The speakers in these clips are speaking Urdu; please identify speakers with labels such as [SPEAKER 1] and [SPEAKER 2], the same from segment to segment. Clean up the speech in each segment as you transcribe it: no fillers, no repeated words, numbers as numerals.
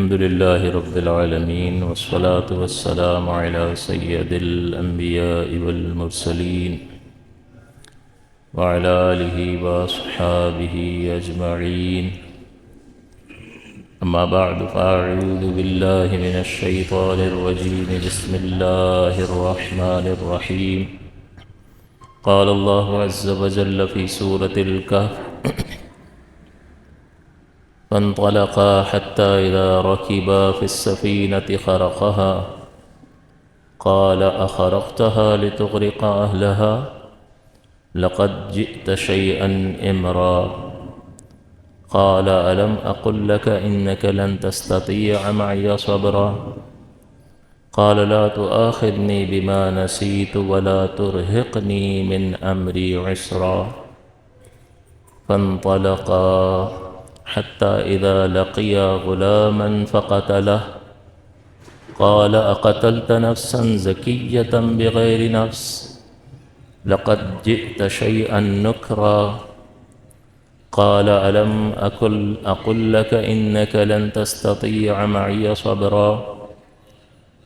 [SPEAKER 1] الحمد لله رب العالمين والصلاة والسلام على سيد الأنبياء والمرسلين وعلى آله وأصحابه أجمعين. أما بعد فأعوذ بالله من الشيطان الرجيم. بسم الله الرحمن الرحيم. قال الله عز وجل في سورة الكهف: فانطلقا حتى إذا ركبا في السفينة خرقها قال أخرقتها لتغرق أهلها لقد جئت شيئا إمرا قال ألم أقل لك إنك لن تستطيع معي صبرا قال لا تؤاخذني بما نسيت ولا ترهقني من أمري عسرا فانطلقا حتى إذا لقيا غلاما فقتله قال أقتلت نفسا زكية بغير نفس لقد جئت شيئا نكرا قال ألم أقل لك إنك لن تستطيع معي صبرا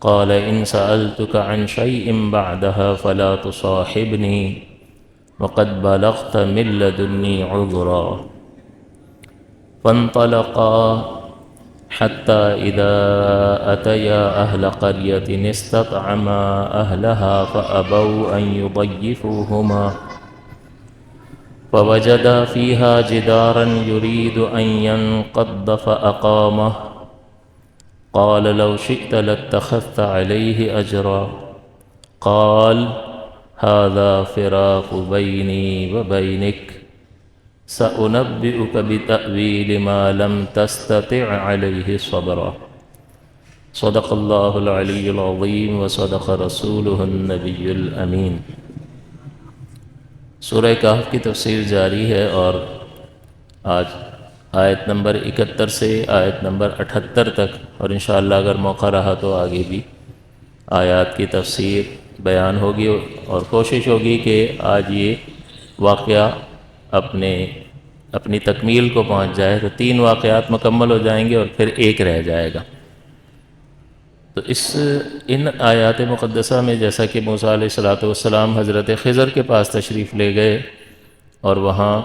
[SPEAKER 1] قال إن سألتك عن شيء بعدها فلا تصاحبني وقد بلغت من لدني عذرا فانطلقا حتى إذا أتيا أهل قرية استطعما أهلها فأبوا أن يضيفوهما فوجدا فيها جدارا يريد أن ينقض فأقامه قال لو شئت لاتخذت عليه أجرا قال هذا فراق بيني وبينك سأنبئك بتأويل ما لم تستطع عليه صبرا. صدق الله العلي العظيم وصدق رسوله النبي الأمين. سورہ کہف کی تفسیر جاری ہے اور آج آیت نمبر 71 سے آیت نمبر 78 تک، اور انشاءاللہ اگر موقع رہا تو آگے بھی آیات کی تفسیر بیان ہوگی اور کوشش ہوگی کہ آج یہ واقعہ اپنی تکمیل کو پہنچ جائے تو 3 واقعات مکمل ہو جائیں گے اور پھر ایک رہ جائے گا. تو ان آیات مقدسہ میں جیسا کہ موسیٰ علیہ السلام حضرت خضر کے پاس تشریف لے گئے اور وہاں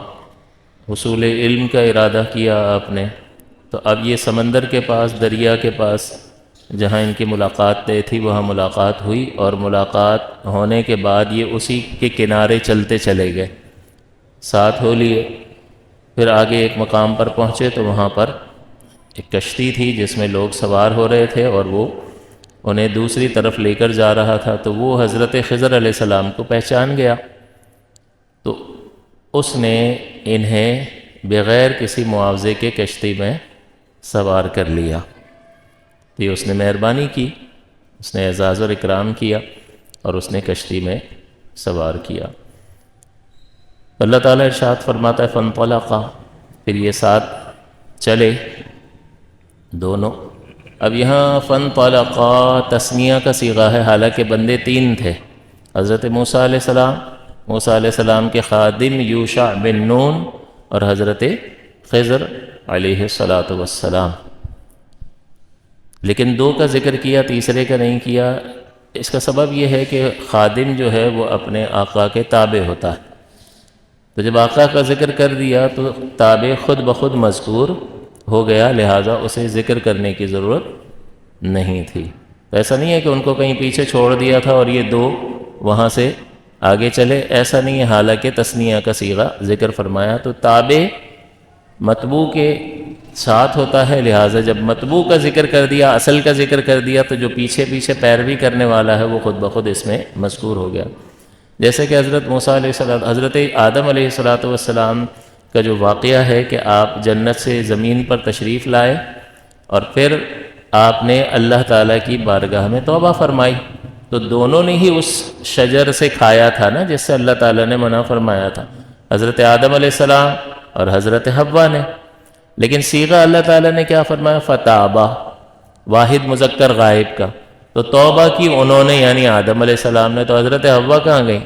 [SPEAKER 1] حصول علم کا ارادہ کیا آپ نے، تو اب یہ سمندر کے پاس، دریا کے پاس جہاں ان کی ملاقات طے تھی وہاں ملاقات ہوئی، اور ملاقات ہونے کے بعد یہ اسی کے کنارے چلتے چلے گئے، ساتھ ہو لیے. پھر آگے ایک مقام پر پہنچے تو وہاں پر ایک کشتی تھی جس میں لوگ سوار ہو رہے تھے اور وہ انہیں دوسری طرف لے کر جا رہا تھا. تو وہ حضرت خضر علیہ السلام کو پہچان گیا، تو اس نے انہیں بغیر کسی معاوضے کے کشتی میں سوار کر لیا. تو یہ اس نے مہربانی کی، اس نے اعزاز اور اکرام کیا اور اس نے کشتی میں سوار کیا. اللہ تعالیٰ ارشاد فرماتا ہے فانطلقا، پھر یہ ساتھ چلے دونوں. اب یہاں فانطلقا تثنیہ کا صیغہ ہے، حالانکہ بندے 3 تھے، حضرت موسیٰ علیہ السلام کے خادم یوشع بن نون اور حضرت خضر علیہ السلام. لیکن 2 کا ذکر کیا، تیسرے کا نہیں کیا. اس کا سبب یہ ہے کہ خادم جو ہے وہ اپنے آقا کے تابع ہوتا ہے، تو جب آقا کا ذکر کر دیا تو تابع خود بخود مذکور ہو گیا، لہٰذا اسے ذکر کرنے کی ضرورت نہیں تھی. تو ایسا نہیں ہے کہ ان کو کہیں پیچھے چھوڑ دیا تھا اور یہ 2 وہاں سے آگے چلے، ایسا نہیں ہے. حالانکہ تثنیہ کا صیغہ ذکر فرمایا تو تابع متبوع کے ساتھ ہوتا ہے، لہٰذا جب متبوع کا ذکر کر دیا، اصل کا ذکر کر دیا، تو جو پیچھے پیچھے پیروی کرنے والا ہے وہ خود بخود اس میں مذکور ہو گیا. جیسے کہ حضرت آدم علیہ السلام کا جو واقعہ ہے کہ آپ جنت سے زمین پر تشریف لائے اور پھر آپ نے اللہ تعالیٰ کی بارگاہ میں توبہ فرمائی، تو دونوں نے ہی اس شجر سے کھایا تھا نا جس سے اللہ تعالیٰ نے منع فرمایا تھا، حضرت آدم علیہ السلام اور حضرت حوا نے. لیکن صیغہ اللہ تعالیٰ نے کیا فرمایا؟ فتابہ، واحد مذکر غائب کا. تو توبہ کی انہوں نے، یعنی آدم علیہ السلام نے. تو حضرت حوا کہاں گئی؟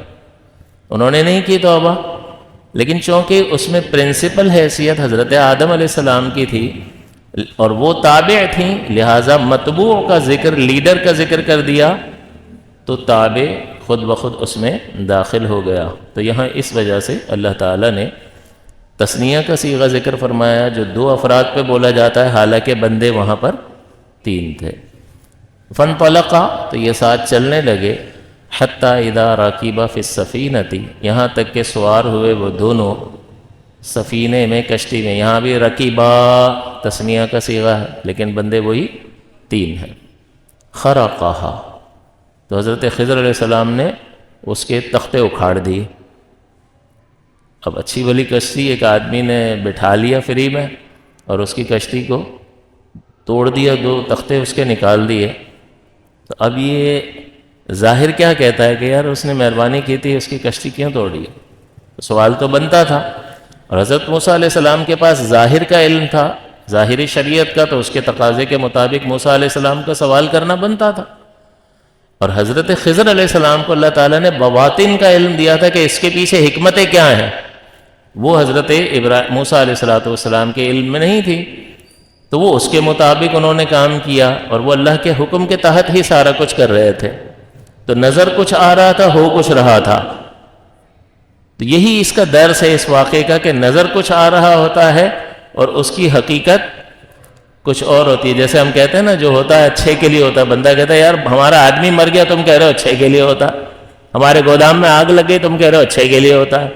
[SPEAKER 1] انہوں نے نہیں کی توبہ، لیکن چونکہ اس میں پرنسپل حیثیت حضرت آدم علیہ السلام کی تھی اور وہ تابع تھیں، لہٰذا متبوع کا ذکر، لیڈر کا ذکر کر دیا تو تابع خود بخود اس میں داخل ہو گیا۔ تو یہاں اس وجہ سے اللہ تعالیٰ نے تثنیہ کا صیغہ ذکر فرمایا جو دو افراد پہ بولا جاتا ہے، حالانکہ بندے وہاں پر تین تھے۔ فانطلقا، تو یہ ساتھ چلنے لگے، حتیٰ اذا راکبا فی السفینۃ، یہاں تک کہ سوار ہوئے وہ دونوں سفینے میں، کشتی میں۔ یہاں بھی رکیبا تثنیہ کا صیغہ ہے لیکن بندے وہی تین ہیں۔ خرقہا، تو حضرت خضر علیہ السلام نے اس کے تختے اکھاڑ دیے۔ اب اچھی بلی کشتی ایک آدمی نے بٹھا لیا فری میں اور اس کی کشتی کو توڑ دیا، دو تختے اس کے نکال دیے۔ تو اب یہ ظاہر کیا کہتا ہے کہ یار اس نے مہربانی کی تھی، اس کی کشتی کیوں توڑی؟ سوال تو بنتا تھا، اور حضرت موسیٰ علیہ السلام کے پاس ظاہر کا علم تھا، ظاہری شریعت کا، تو اس کے تقاضے کے مطابق موسیٰ علیہ السلام کا سوال کرنا بنتا تھا۔ اور حضرت خضر علیہ السلام کو اللہ تعالیٰ نے بواطن کا علم دیا تھا کہ اس کے پیچھے حکمتیں کیا ہیں، وہ حضرت موسیٰ علیہ السلام کے علم میں نہیں تھی، تو وہ اس کے مطابق انہوں نے کام کیا، اور وہ اللہ کے حکم کے تحت ہی سارا کچھ کر رہے تھے۔ تو نظر کچھ آ رہا تھا، ہو کچھ رہا تھا۔ تو یہی اس کا درس ہے اس واقعے کا، کہ نظر کچھ آ رہا ہوتا ہے اور اس کی حقیقت کچھ اور ہوتی ہے۔ جیسے ہم کہتے ہیں نا، جو ہوتا ہے اچھے کے لیے ہوتا ہے، بندہ کہتا ہے یار ہمارا آدمی مر گیا، تم کہہ رہے ہو اچھے کے لیے ہوتا، ہمارے گودام میں آگ لگ گئی، تم کہہ رہے ہو اچھے کے لیے ہوتا ہے۔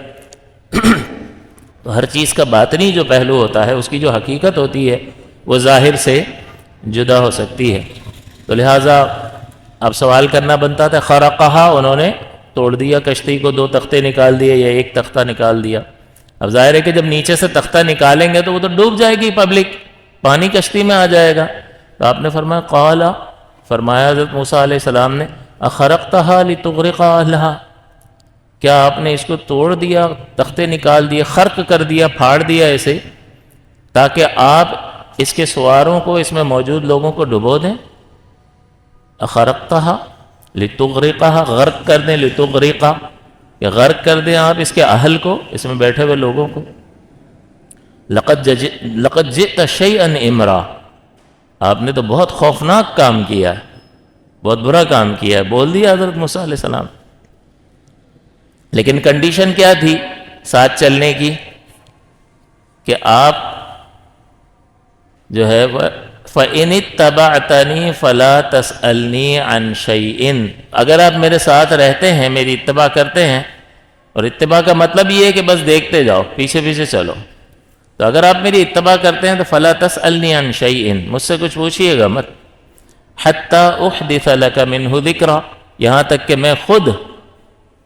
[SPEAKER 1] تو ہر چیز کا باطنی جو پہلو ہوتا ہے، اس کی جو حقیقت ہوتی ہے، وہ ظاہر سے جدا ہو سکتی ہے۔ تو لہٰذا اب سوال کرنا بنتا تھا۔ خرقہا، انہوں نے توڑ دیا کشتی کو، دو تختے نکال دیے یا ایک تختہ نکال دیا۔ اب ظاہر ہے کہ جب نیچے سے تختہ نکالیں گے تو وہ تو ڈوب جائے گی پبلک، پانی کشتی میں آ جائے گا۔ تو آپ نے فرمایا قال، فرمایا حضرت موسیٰ علیہ السلام نے، اخرقتہا لتغرق اہلہا، کیا آپ نے اس کو توڑ دیا، تختے نکال دیے، خرق کر دیا، پھاڑ دیا اسے، تاکہ آپ اس کے سواروں کو، اس میں موجود لوگوں کو ڈبو دیں؟ اخرقتہا لتغرقہا، غرق کر دیں، لتغرقا، کہ غرق کر دیں آپ اس کے اہل کو، اس میں بیٹھے ہوئے لوگوں کو۔ لقد جئت شیئا امرا، آپ نے تو بہت خوفناک کام کیا ہے، بہت برا کام کیا ہے، بول دیا حضرت موسیٰ علیہ السلام۔ لیکن کنڈیشن کیا تھی ساتھ چلنے کی، کہ آپ جو ہے فَإِنِ اتَّبَعْتَنِي فَلَا تَسْأَلْنِي عَنْ شَيْءٍ، اگر آپ میرے ساتھ رہتے ہیں، میری اتباع کرتے ہیں، اور اتباع کا مطلب یہ ہے کہ بس دیکھتے جاؤ، پیچھے پیچھے چلو، تو اگر آپ میری اتباع کرتے ہیں تو فَلَا تَسْأَلْنِي عَنْ شَيْءٍ، مجھ سے کچھ پوچھئے گا مت، حَتَّى أُحْدِثَ لَكَ مِنْهُ ذِكْرًا، یہاں تک کہ میں خود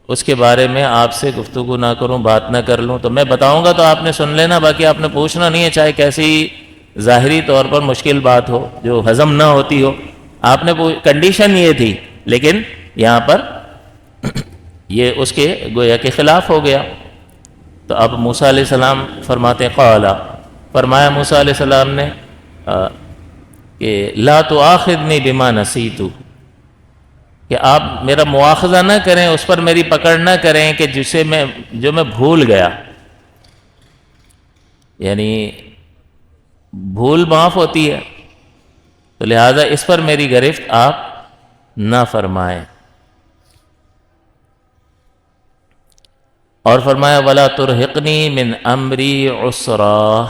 [SPEAKER 1] اس کے بارے میں آپ سے گفتگو نہ کروں، بات نہ کر لوں۔ تو میں بتاؤں گا تو آپ نے سن لینا، باقی آپ نے پوچھنا نہیں ہے، چاہے کیسی ظاہری طور پر مشکل بات ہو جو ہضم نہ ہوتی ہو۔ آپ نے کنڈیشن یہ تھی، لیکن یہاں پر یہ اس کے گویا کے خلاف ہو گیا۔ تو اب موسیٰ علیہ السلام فرماتے قال، فرمایا موسیٰ علیہ السلام نے کہ لا تؤاخذنی بما نسیت، کہ آپ میرا مواخذہ نہ کریں، اس پر میری پکڑ نہ کریں کہ جو میں بھول گیا، یعنی بھول معاف ہوتی ہے، تو لہذا اس پر میری گرفت آپ نہ فرمائیں۔ اور فرمایا وَلَا تُرْهِقْنِي مِنْ أَمْرِي عُسْرًا،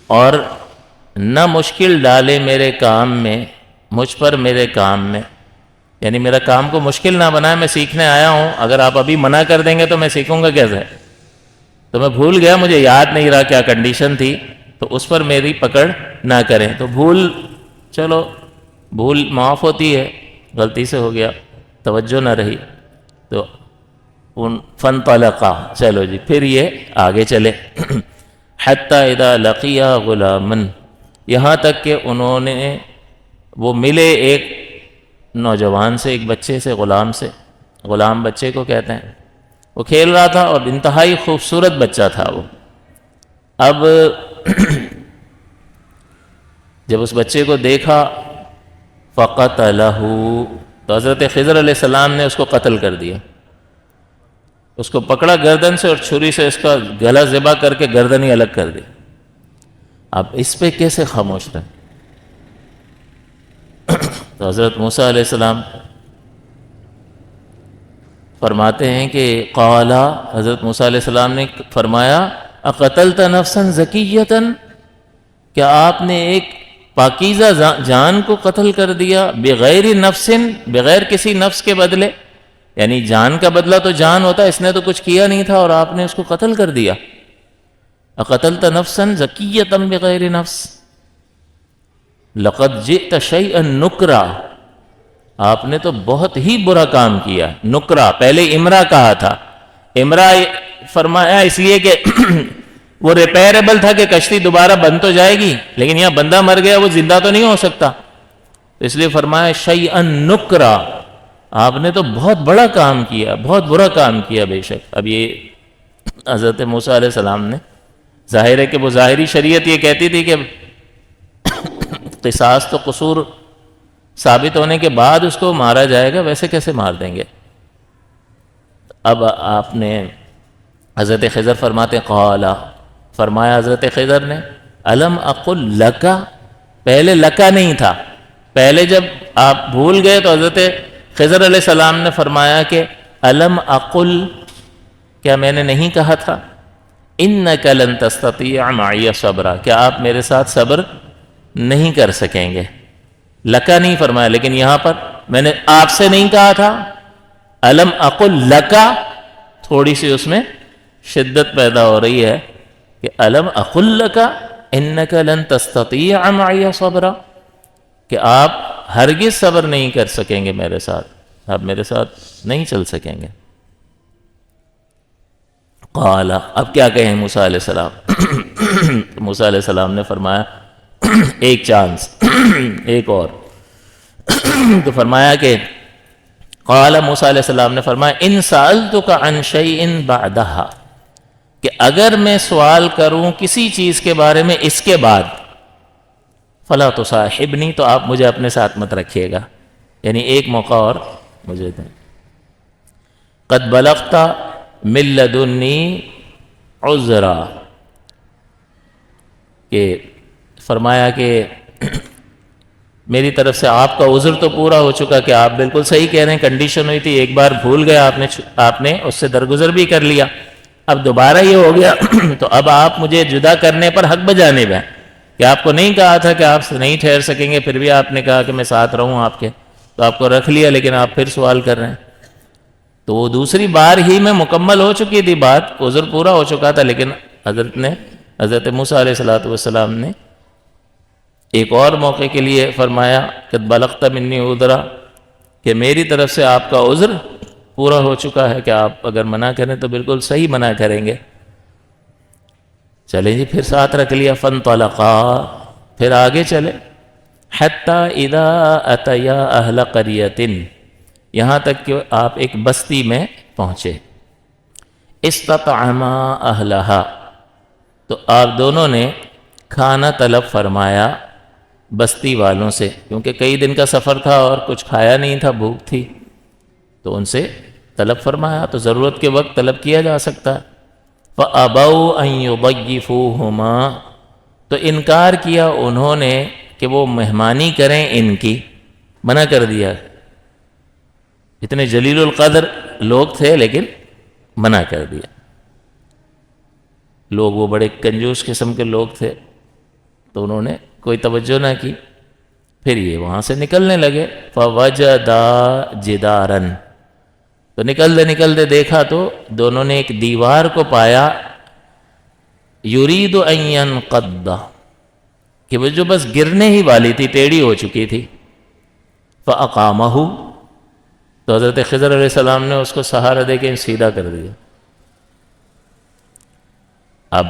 [SPEAKER 1] اور نہ مشکل ڈالے میرے کام میں، مجھ پر میرے کام میں، یعنی میرا کام کو مشکل نہ بنائے، میں سیکھنے آیا ہوں، اگر آپ ابھی منع کر دیں گے تو میں سیکھوں گا کیسے؟ تو میں بھول گیا، مجھے یاد نہیں رہا کیا کنڈیشن تھی، تو اس پر میری پکڑ نہ کریں۔ تو چلو بھول معاف ہوتی ہے، غلطی سے ہو گیا، توجہ نہ رہی، تو فانطلقا، چلو جی پھر یہ آگے چلے، حتی اذا لقیا غلاما، یہاں تک کہ انہوں نے وہ ملے ایک نوجوان سے، ایک بچے سے، غلام سے، غلام بچے کو کہتے ہیں، وہ کھیل رہا تھا اور انتہائی خوبصورت بچہ تھا وہ۔ اب جب اس بچے کو دیکھا فقتلہ، تو حضرت خضر علیہ السلام نے اس کو قتل کر دیا، اس کو پکڑا گردن سے اور چھری سے اس کا گلا ذبح کر کے گردن ہی الگ کر دی۔ اب اس پہ کیسے خاموش رہے؟ تو حضرت موسیٰ علیہ السلام فرماتے ہیں کہ قالا، حضرت موسیٰ علیہ السلام نے فرمایا اقتلت نفسا زکیۃ، کیا آپ نے ایک پاکیزہ جان کو قتل کر دیا، بغیر نفس، بغیر کسی نفس کے بدلے، یعنی جان کا بدلہ تو جان ہوتا ہے، اس نے تو کچھ کیا نہیں تھا اور آپ نے اس کو قتل کر دیا۔ اقتلت نفسا زکیۃ بغیر نفس لقد جئت شیئا نکرا، آپ نے تو بہت ہی برا کام کیا۔ نکرا پہلے امرا کہا تھا، امرا فرمایا اس لیے کہ وہ ریپیریبل تھا کہ کشتی دوبارہ بن تو جائے گی، لیکن یہاں بندہ مر گیا، وہ زندہ تو نہیں ہو سکتا، اس لیے فرمایا شیئا نکرا، آپ نے تو بہت بڑا کام کیا، بہت برا کام کیا بے شک۔ اب یہ حضرت موسیٰ علیہ السلام نے، ظاہر ہے کہ وہ ظاہری شریعت یہ کہتی تھی کہ قصاص تو قصور ثابت ہونے کے بعد اس کو مارا جائے گا، ویسے کیسے مار دیں گے؟ اب آپ نے، حضرت خضر فرماتے قالا، فرمایا حضرت خضر نے الم اقل لکا، پہلے لکا نہیں تھا، پہلے جب آپ بھول گئے تو حضرت خضر علیہ السلام نے فرمایا کہ الم اقل، کیا میں نے نہیں کہا تھا انک لن تستطیع معی صبرا، کیا آپ میرے ساتھ صبر نہیں کر سکیں گے؟ لکا نہیں فرمایا، لیکن یہاں پر میں نے آپ سے نہیں کہا تھا الم اقل لکا، تھوڑی سی اس میں شدت پیدا ہو رہی ہے کہ الم اقل لکا انک لن تستطیع معی صبرا، کہ آپ ہرگز صبر نہیں کر سکیں گے میرے ساتھ، آپ میرے ساتھ نہیں چل سکیں گے۔ قال، اب کیا کہیں موسیٰ علیہ السلام؟ موسیٰ علیہ السلام نے فرمایا ایک چانس، ایک اور، تو فرمایا کہ قال، موسیٰ علیہ السلام نے فرمایا ان سألتک عن شیء بعدہا، کہ اگر میں سوال کروں کسی چیز کے بارے میں اس کے بعد، فلا تصاحبنی، تو آپ مجھے اپنے ساتھ مت رکھیے گا، یعنی ایک موقع اور مجھے دیں۔ قد بلغت من لدنی عذرا، کہ فرمایا کہ میری طرف سے آپ کا عذر تو پورا ہو چکا، کہ آپ بالکل صحیح کہہ رہے ہیں، کنڈیشن ہوئی تھی، ایک بار بھول گئے آپ نے اس سے درگزر بھی کر لیا، اب دوبارہ یہ ہو گیا تو اب آپ مجھے جدا کرنے پر حق بجانب ہیں، کہ آپ کو نہیں کہا تھا کہ آپ نہیں ٹھہر سکیں گے، پھر بھی آپ نے کہا کہ میں ساتھ رہوں آپ کے، تو آپ کو رکھ لیا، لیکن آپ پھر سوال کر رہے ہیں۔ تو وہ دوسری بار ہی میں مکمل ہو چکی تھی بات، عذر پورا ہو چکا تھا، لیکن حضرت موسیٰ علیہ السلام نے ایک اور موقع کے لیے فرمایا کہ بلغت منی عذرا، کہ میری طرف سے آپ کا عذر پورا ہو چکا ہے، کہ آپ اگر منع کریں تو بالکل صحیح منع کریں گے۔ چلیں جی، پھر ساتھ رکھ لیا، فانطلقا، پھر آگے چلے، حتی اذا اتیا اہل قریۃ، یہاں تک کہ آپ ایک بستی میں پہنچے، استطعما اہلہا، تو آپ دونوں نے کھانا طلب فرمایا بستی والوں سے، کیونکہ کئی دن کا سفر تھا اور کچھ کھایا نہیں تھا، بھوک تھی، تو ان سے طلب فرمایا، تو ضرورت کے وقت طلب کیا جا سکتا ہے۔ فَأَبَوْا أَن يُضَيِّفُوهُمَا، تو انکار کیا انہوں نے کہ وہ مہمانی کریں ان کی، منع کر دیا، اتنے جلیل القدر لوگ تھے لیکن منع کر دیا، لوگ وہ بڑے کنجوس قسم کے لوگ تھے، تو انہوں نے کوئی توجہ نہ کی، پھر یہ وہاں سے نکلنے لگے۔ فَوَجَدَا جِدَارًا، تو نکلتے دیکھا تو دونوں نے ایک دیوار کو پایا، یرید ان ينقض، کہ وہ جو بس گرنے ہی والی تھی، ٹیڑھی ہو چکی تھی۔ فَأَقَامَهُ، تو حضرت خضر علیہ السلام نے اس کو سہارا دے کے سیدھا کر دیا۔ اب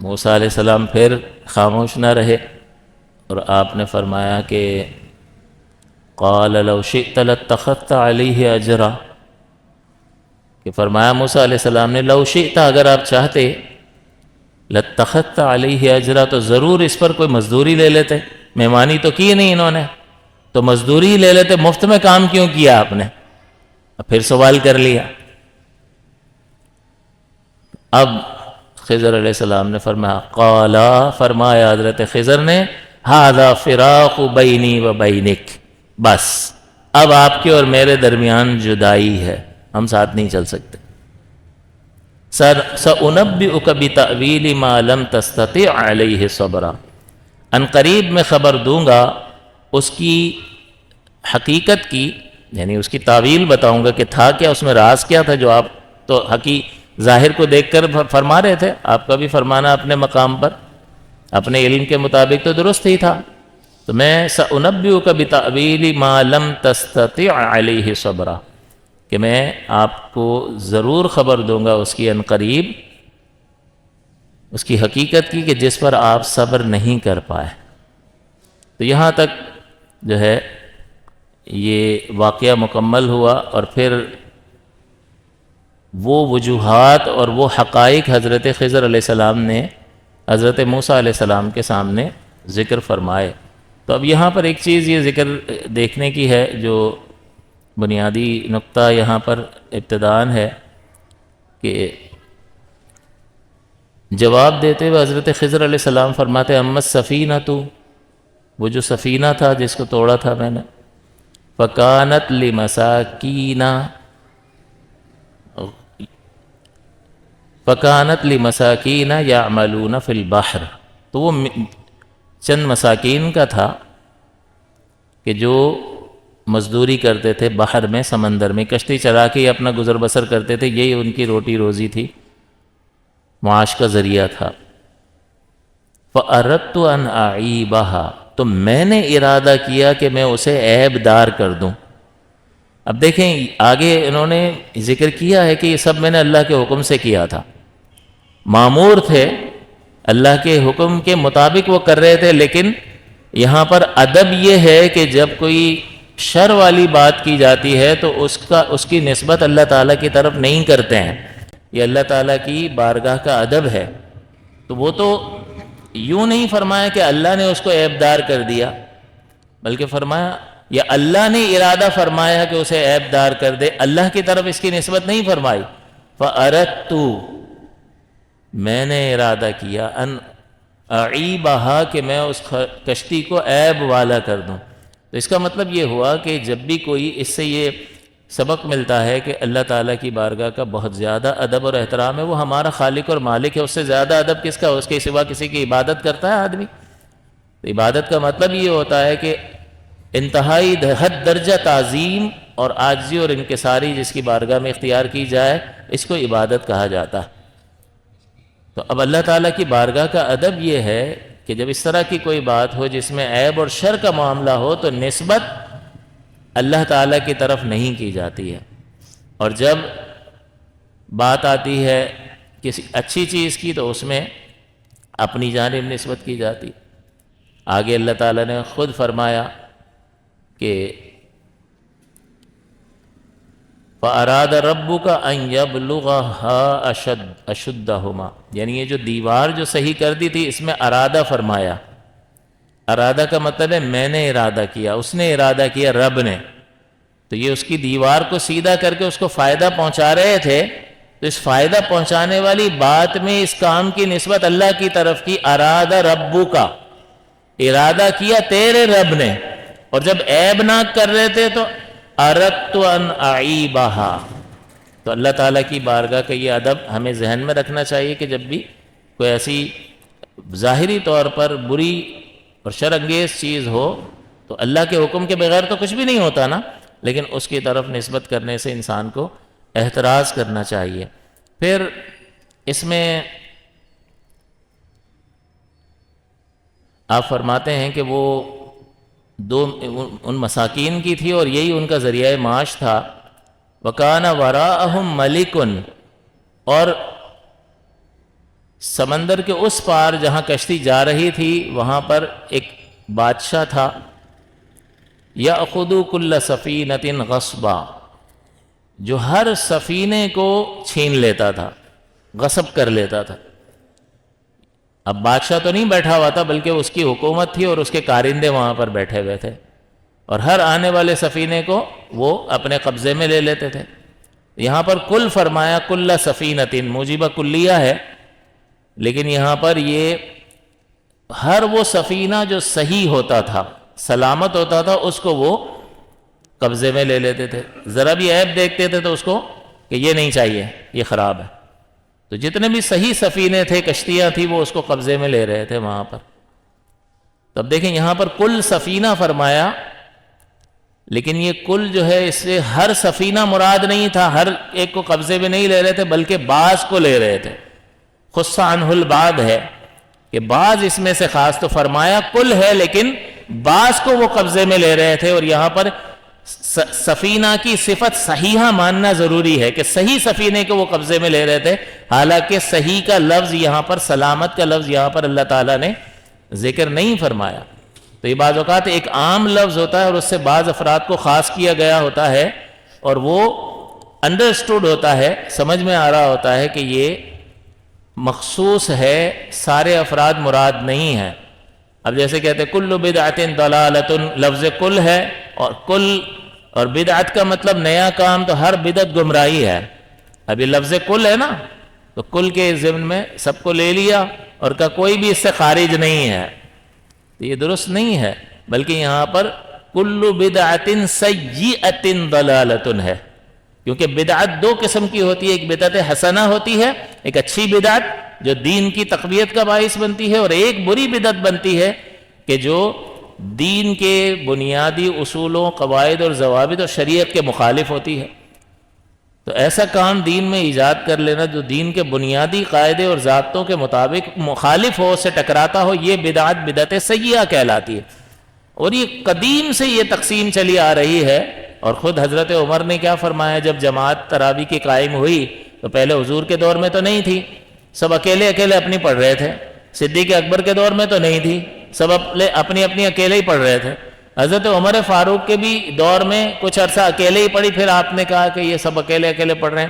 [SPEAKER 1] موسیٰ علیہ السلام پھر خاموش نہ رہے، اور آپ نے فرمایا کہ قال لو شئت لاتخذت علیہ اجرا، کہ فرمایا موسیٰ علیہ السلام نے لو شئت، اگر آپ چاہتے، لاتخذت علیہ اجرا، تو ضرور اس پر کوئی مزدوری لے لیتے، مہمانی تو کی نہیں انہوں نے، تو مزدوری لے لیتے، مفت میں کام کیوں کیا آپ نے؟ اب پھر سوال کر لیا۔ اب خضر علیہ السلام نے فرمایا قالا، فرمایا حضرت خضر نے ھذا فراق بینی و بینک، بس اب آپ کے اور میرے درمیان جدائی ہے، ہم ساتھ نہیں چل سکتے۔ سأنبئک بتأویل ما لم تستطع علیہ صبرا، ان قریب میں خبر دوں گا اس کی حقیقت کی، یعنی اس کی تعویل بتاؤں گا کہ تھا کیا، اس میں راز کیا تھا، جو آپ تو ظاہر کو دیکھ کر فرما رہے تھے، آپ کا بھی فرمانا اپنے مقام پر اپنے علم کے مطابق تو درست ہی تھا۔ تو میں سأنبئک بتأویل ما لم تستطع علیہ صبرا، کہ میں آپ کو ضرور خبر دوں گا اس کی ان قریب، اس کی حقیقت کی کہ جس پر آپ صبر نہیں کر پائے۔ تو یہاں تک جو ہے یہ واقعہ مکمل ہوا، اور پھر وہ وجوہات اور وہ حقائق حضرت خضر علیہ السلام نے حضرت موسیٰ علیہ السلام کے سامنے ذکر فرمائے۔ تو اب یہاں پر ایک چیز یہ ذکر دیکھنے کی ہے، جو بنیادی نقطہ یہاں پر ابتداءً ہے، کہ جواب دیتے ہوئے حضرت خضر علیہ السلام فرماتے اما السفینہ، تو وہ جو سفینہ تھا جس کو توڑا تھا میں نے، فکانت لمساکین یعملون فی البحر، تو وہ چند مساکین کا تھا کہ جو مزدوری کرتے تھے بحر میں، سمندر میں، کشتی چلا کے اپنا گزر بسر کرتے تھے، یہی ان کی روٹی روزی تھی، معاش کا ذریعہ تھا۔ فَأَرَدْتُ أَنْ أَعِيبَهَا، تو میں نے ارادہ کیا کہ میں اسے عیب دار کر دوں۔ اب دیکھیں آگے انہوں نے ذکر کیا ہے کہ یہ سب میں نے اللہ کے حکم سے کیا تھا، مامور تھے، اللہ کے حکم کے مطابق وہ کر رہے تھے، لیکن یہاں پر ادب یہ ہے کہ جب کوئی شر والی بات کی جاتی ہے تو اس کی نسبت اللہ تعالیٰ کی طرف نہیں کرتے ہیں، یہ اللہ تعالیٰ کی بارگاہ کا ادب ہے۔ تو وہ تو یوں نہیں فرمایا کہ اللہ نے اس کو عیب دار کر دیا، بلکہ فرمایا یا اللہ نے ارادہ فرمایا کہ اسے عیب دار کر دے، اللہ کی طرف اس کی نسبت نہیں فرمائی۔ فَأَرَدْتُ، میں نے ارادہ کیا، ان اعیبہا، کہ میں اس کشتی کو عیب والا کر دوں۔ تو اس کا مطلب یہ ہوا کہ جب بھی کوئی، اس سے یہ سبق ملتا ہے کہ اللہ تعالیٰ کی بارگاہ کا بہت زیادہ ادب اور احترام ہے، وہ ہمارا خالق اور مالک ہے، اس سے زیادہ ادب کس کا؟ اس کے سوا کسی کی عبادت کرتا ہے آدمی؟ تو عبادت کا مطلب یہ ہوتا ہے کہ انتہائی حد درجہ تعظیم اور عاجزی اور انکساری جس کی بارگاہ میں اختیار کی جائے، اس کو عبادت کہا جاتا ہے۔ تو اب اللہ تعالیٰ کی بارگاہ کا ادب یہ ہے کہ جب اس طرح کی کوئی بات ہو جس میں عیب اور شر کا معاملہ ہو تو نسبت اللہ تعالیٰ کی طرف نہیں کی جاتی ہے، اور جب بات آتی ہے کسی اچھی چیز کی تو اس میں اپنی جانب نسبت کی جاتی۔ آگے اللہ تعالیٰ نے خود فرمایا کہ فَأَرَادَ رَبُّكَ أَن يَبْلُغَهَا أَشُدَّهُمَا، یعنی یہ جو دیوار جو صحیح کر دی تھی، اس میں ارادہ فرمایا۔ ارادہ کا مطلب ہے میں نے ارادہ کیا، اس نے ارادہ کیا، رب نے۔ تو یہ اس کی دیوار کو سیدھا کر کے اس کو فائدہ پہنچا رہے تھے، تو اس فائدہ پہنچانے والی بات میں اس کام کی نسبت اللہ کی طرف کی، ارادہ ربُّکَ، ارادہ کیا تیرے رب نے۔ اور جب عیب ناک کر رہے تھے تو اردت ان اعیبہا۔ تو اللہ تعالیٰ کی بارگاہ کا یہ ادب ہمیں ذہن میں رکھنا چاہیے کہ جب بھی کوئی ایسی ظاہری طور پر بری اور شر انگیز چیز ہو تو اللہ کے حکم کے بغیر تو کچھ بھی نہیں ہوتا نا، لیکن اس کی طرف نسبت کرنے سے انسان کو احتراز کرنا چاہیے۔ پھر اس میں آپ فرماتے ہیں کہ وہ ان مساکین کی تھی اور یہی ان کا ذریعہ معاش تھا۔ وَكَانَ وَرَاءَهُمْ مَلِكٌ، اور سمندر کے اس پار جہاں کشتی جا رہی تھی وہاں پر ایک بادشاہ تھا، يَأْخُذُ كُلَّ سَفِينَةٍ غَصْبًا، جو ہر سفینے کو چھین لیتا تھا، غصب کر لیتا تھا۔ اب بادشاہ تو نہیں بیٹھا ہوا تھا بلکہ اس کی حکومت تھی اور اس کے کارندے وہاں پر بیٹھے ہوئے تھے، اور ہر آنے والے سفینے کو وہ اپنے قبضے میں لے لیتے تھے۔ یہاں پر کل فرمایا کل سفینتن، موجبہ کلیہ ہے، لیکن یہاں پر یہ ہر وہ سفینہ جو صحیح ہوتا تھا، سلامت ہوتا تھا، اس کو وہ قبضے میں لے لیتے تھے. ذرا بھی عیب دیکھتے تھے تو اس کو کہ یہ نہیں چاہیے، یہ خراب ہے. تو جتنے بھی صحیح سفینے تھے، کشتیاں تھیں، وہ اس کو قبضے میں لے رہے تھے وہاں پر. تب دیکھیں یہاں پر کل سفینہ فرمایا، لیکن یہ کل جو ہے اس سے ہر سفینہ مراد نہیں تھا، ہر ایک کو قبضے میں نہیں لے رہے تھے، بلکہ بعض کو لے رہے تھے. خص عنہ البعض ہے کہ بعض اس میں سے خاص، تو فرمایا کل ہے لیکن بعض کو وہ قبضے میں لے رہے تھے. اور یہاں پر سفینہ کی صفت صحیحہ ماننا ضروری ہے کہ صحیح سفینے کو وہ قبضے میں لے رہے تھے، حالانکہ صحیح کا لفظ یہاں پر، سلامت کا لفظ یہاں پر اللہ تعالیٰ نے ذکر نہیں فرمایا. تو یہ بعض اوقات ایک عام لفظ ہوتا ہے اور اس سے بعض افراد کو خاص کیا گیا ہوتا ہے، اور وہ انڈرسٹوڈ ہوتا ہے، سمجھ میں آ رہا ہوتا ہے کہ یہ مخصوص ہے، سارے افراد مراد نہیں ہیں. اب جیسے کہتے ہیں کل بدعت ضلالۃ، لفظ کل ہے، اور کل اور بدعت کا مطلب نیا کام، تو ہر بدعت گمراہی ہے. اب یہ لفظ کل ہے نا، تو کل کے ضمن میں سب کو لے لیا اور کہا کوئی بھی اس سے خارج نہیں ہے. تو یہ درست نہیں ہے، بلکہ یہاں پر کل بدعت سیئۃ ضلالۃ ہے، کیونکہ بدعت دو قسم کی ہوتی ہے. ایک بدعت حسنہ ہوتی ہے، ایک اچھی بدعت جو دین کی تقویت کا باعث بنتی ہے، اور ایک بری بدعت بنتی ہے کہ جو دین کے بنیادی اصولوں، قواعد اور ضوابط اور شریعت کے مخالف ہوتی ہے. تو ایسا کام دین میں ایجاد کر لینا جو دین کے بنیادی قاعدے اور ضابطوں کے مطابق مخالف ہو، سے ٹکراتا ہو، یہ بدعت سیئہ کہلاتی ہے. اور یہ قدیم سے یہ تقسیم چلی آ رہی ہے. اور خود حضرت عمر نے کیا فرمایا، جب جماعت تراویح کی قائم ہوئی تو پہلے حضور کے دور میں تو نہیں تھی، سب اکیلے اکیلے اپنی پڑھ رہے تھے. صدیق اکبر کے دور میں تو نہیں تھی، سب اپنی اپنی اکیلے ہی پڑھ رہے تھے. حضرت عمر فاروق کے بھی دور میں کچھ عرصہ اکیلے ہی پڑھی، پھر آپ نے کہا کہ یہ سب اکیلے اکیلے پڑھ رہے ہیں،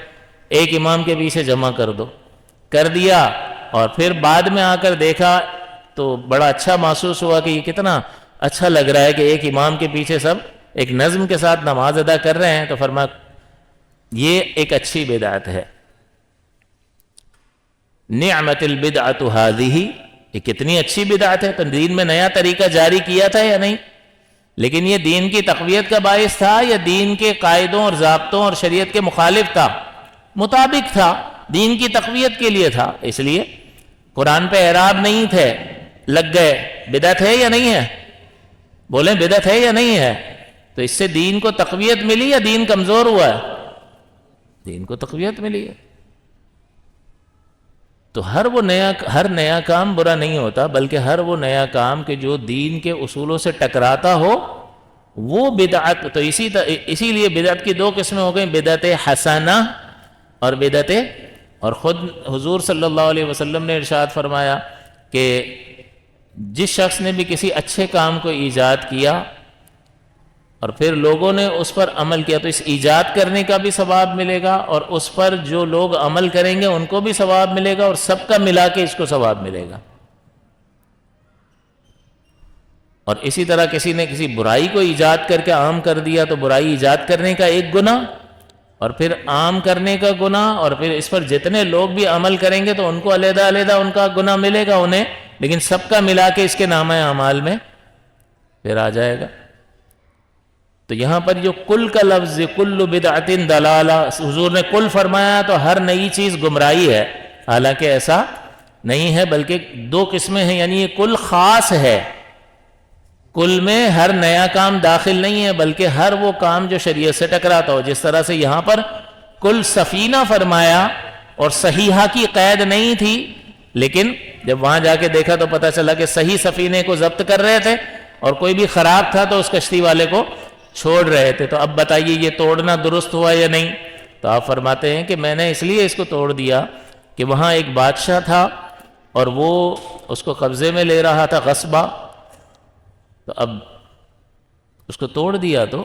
[SPEAKER 1] ایک امام کے پیچھے جمع کر دو. کر دیا، اور پھر بعد میں آ کر دیکھا تو بڑا اچھا محسوس ہوا کہ یہ کتنا اچھا لگ رہا ہے کہ ایک امام کے پیچھے سب ایک نظم کے ساتھ نماز ادا کر رہے ہیں. تو فرمایا یہ ایک اچھی بدعت ہے. نعمت البدعۃ ہذہ، یہ کتنی اچھی بدعت ہے. تو دین میں نیا طریقہ جاری کیا تھا یا نہیں؟ لیکن یہ دین کی تقویت کا باعث تھا یا دین کے قاعدوں اور ضابطوں اور شریعت کے مخالف تھا؟ مطابق تھا، دین کی تقویت کے لیے تھا. اس لیے قرآن پہ اعراب نہیں تھے، لگ گئے. بدعت ہے یا نہیں ہے؟ بولیں بدعت ہے یا نہیں ہے؟ تو اس سے دین کو تقویت ملی یا دین کمزور ہوا ہے؟ دین کو تقویت ملی ہے. تو ہر نیا کام برا نہیں ہوتا، بلکہ ہر وہ نیا کام کہ جو دین کے اصولوں سے ٹکراتا ہو وہ بدعت. تو اسی لیے بدعت کی دو قسمیں ہو گئیں، بدعت حسنہ اور بدعت. اور خود حضور صلی اللہ علیہ وسلم نے ارشاد فرمایا کہ جس شخص نے بھی کسی اچھے کام کو ایجاد کیا اور پھر لوگوں نے اس پر عمل کیا، تو اس ایجاد کرنے کا بھی ثواب ملے گا، اور اس پر جو لوگ عمل کریں گے ان کو بھی ثواب ملے گا، اور سب کا ملا کے اس کو ثواب ملے گا. اور اسی طرح کسی نے کسی برائی کو ایجاد کر کے عام کر دیا تو برائی ایجاد کرنے کا ایک گناہ، اور پھر عام کرنے کا گناہ، اور پھر اس پر جتنے لوگ بھی عمل کریں گے تو ان کو علیحدہ علیحدہ ان کا گناہ ملے گا انہیں، لیکن سب کا ملا کے اس کے نامہ اعمال میں پھر آ جائے گا. تو یہاں پر جو کل کا لفظ کل بدعت ضلالہ، حضور نے کل فرمایا تو ہر نئی چیز گمراہی ہے، حالانکہ ایسا نہیں ہے، بلکہ دو قسمیں ہیں. یعنی یہ کل خاص ہے، کل میں ہر نیا کام داخل نہیں ہے، بلکہ ہر وہ کام جو شریعت سے ٹکراتا ہو. جس طرح سے یہاں پر کل سفینہ فرمایا اور صحیحہ کی قید نہیں تھی، لیکن جب وہاں جا کے دیکھا تو پتہ چلا کہ صحیح سفینے کو ضبط کر رہے تھے اور کوئی بھی خراب تھا تو اس کشتی والے کو چھوڑ رہے تھے. تو اب بتائیے یہ توڑنا درست ہوا یا نہیں؟ تو آپ فرماتے ہیں کہ میں نے اس لیے اس کو توڑ دیا کہ وہاں ایک بادشاہ تھا اور وہ اس کو قبضے میں لے رہا تھا غصبہ، تو اب اس کو توڑ دیا تو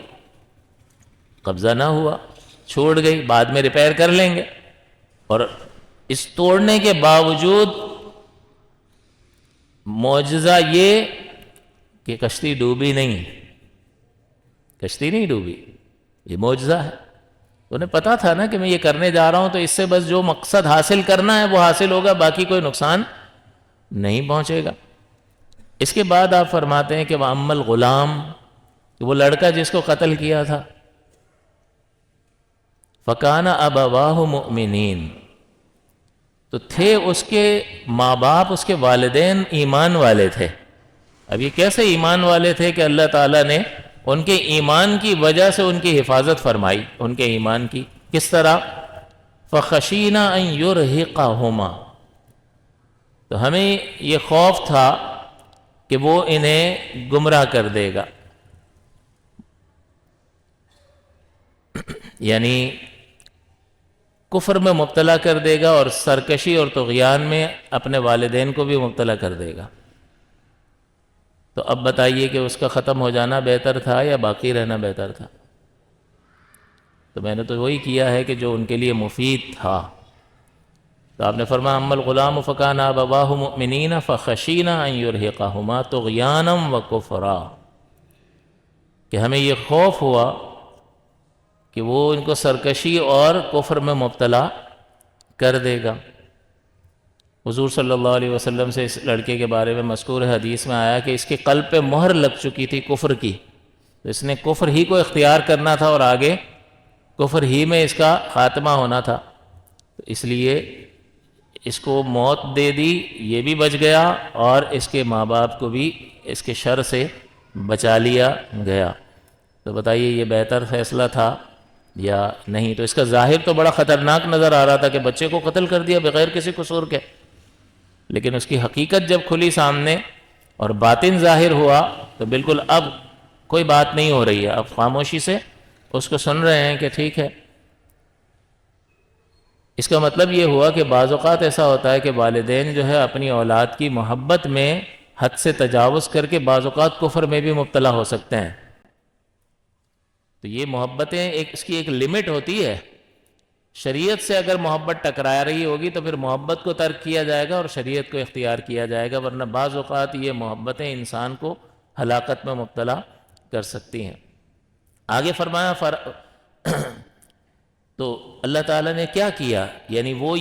[SPEAKER 1] قبضہ نہ ہوا، چھوڑ گئی، بعد میں ریپیئر کر لیں گے. اور اس توڑنے کے باوجود معجزہ یہ کہ کشتی ڈوبی نہیں، کشتی نہیں ڈوبی، یہ معجزہ ہے. انہیں پتا تھا نا کہ میں یہ کرنے جا رہا ہوں تو اس سے بس جو مقصد حاصل کرنا ہے وہ حاصل ہوگا، باقی کوئی نقصان نہیں پہنچے گا۔ اس کے بعد آپ فرماتے ہیں کہ وَأَمَّا الْغُلَامُ، کہ وہ لڑکا جس کو قتل کیا تھا، فَكَانَ أَبَوَاهُ مُؤْمِنِينَ، تو تھے اس کے ماں باپ، اس کے والدین ایمان والے تھے۔ اب یہ کیسے ایمان والے تھے کہ اللہ تعالیٰ نے ان کے ایمان کی وجہ سے ان کی حفاظت فرمائی، ان کے ایمان کی کس طرح؟ فَخَشِينَا أَن يُرْهِقَهُمَا، تو ہمیں یہ خوف تھا کہ وہ انہیں گمراہ کر دے گا، یعنی کفر میں مبتلا کر دے گا اور سرکشی اور طغیان میں اپنے والدین کو بھی مبتلا کر دے گا۔ تو اب بتائیے کہ اس کا ختم ہو جانا بہتر تھا یا باقی رہنا بہتر تھا؟ تو میں نے تو وہی کیا ہے کہ جو ان کے لیے مفید تھا۔ تو آپ نے فرمایا اما الغلام فکان ابواہ مؤمنین فخشینا ان یرہقہما طغیانا وکفرا، کہ ہمیں یہ خوف ہوا کہ وہ ان کو سرکشی اور کفر میں مبتلا کر دے گا۔ حضور صلی اللہ علیہ وسلم سے اس لڑکے کے بارے میں مذکور حدیث میں آیا کہ اس کے قلب پہ مہر لگ چکی تھی کفر کی، تو اس نے کفر ہی کو اختیار کرنا تھا اور آگے کفر ہی میں اس کا خاتمہ ہونا تھا، تو اس لیے اس کو موت دے دی، یہ بھی بچ گیا اور اس کے ماں باپ کو بھی اس کے شر سے بچا لیا گیا۔ تو بتائیے یہ بہتر فیصلہ تھا یا نہیں؟ تو اس کا ظاہر تو بڑا خطرناک نظر آ رہا تھا کہ بچے کو قتل کر دیا بغیر کسی قصور کے، لیکن اس کی حقیقت جب کھلی سامنے اور باطن ظاہر ہوا تو بالکل اب کوئی بات نہیں ہو رہی ہے، اب خاموشی سے اس کو سن رہے ہیں کہ ٹھیک ہے۔ اس کا مطلب یہ ہوا کہ بعض اوقات ایسا ہوتا ہے کہ والدین جو ہے اپنی اولاد کی محبت میں حد سے تجاوز کر کے بعض اوقات کفر میں بھی مبتلا ہو سکتے ہیں۔ تو یہ محبتیں اس کی ایک لمٹ ہوتی ہے، شریعت سے اگر محبت ٹکرا رہی ہوگی تو پھر محبت کو ترک کیا جائے گا اور شریعت کو اختیار کیا جائے گا، ورنہ بعض اوقات یہ محبتیں انسان کو ہلاکت میں مبتلا کر سکتی ہیں۔ آگے فرمایا تو اللہ تعالیٰ نے کیا کیا، یعنی وہ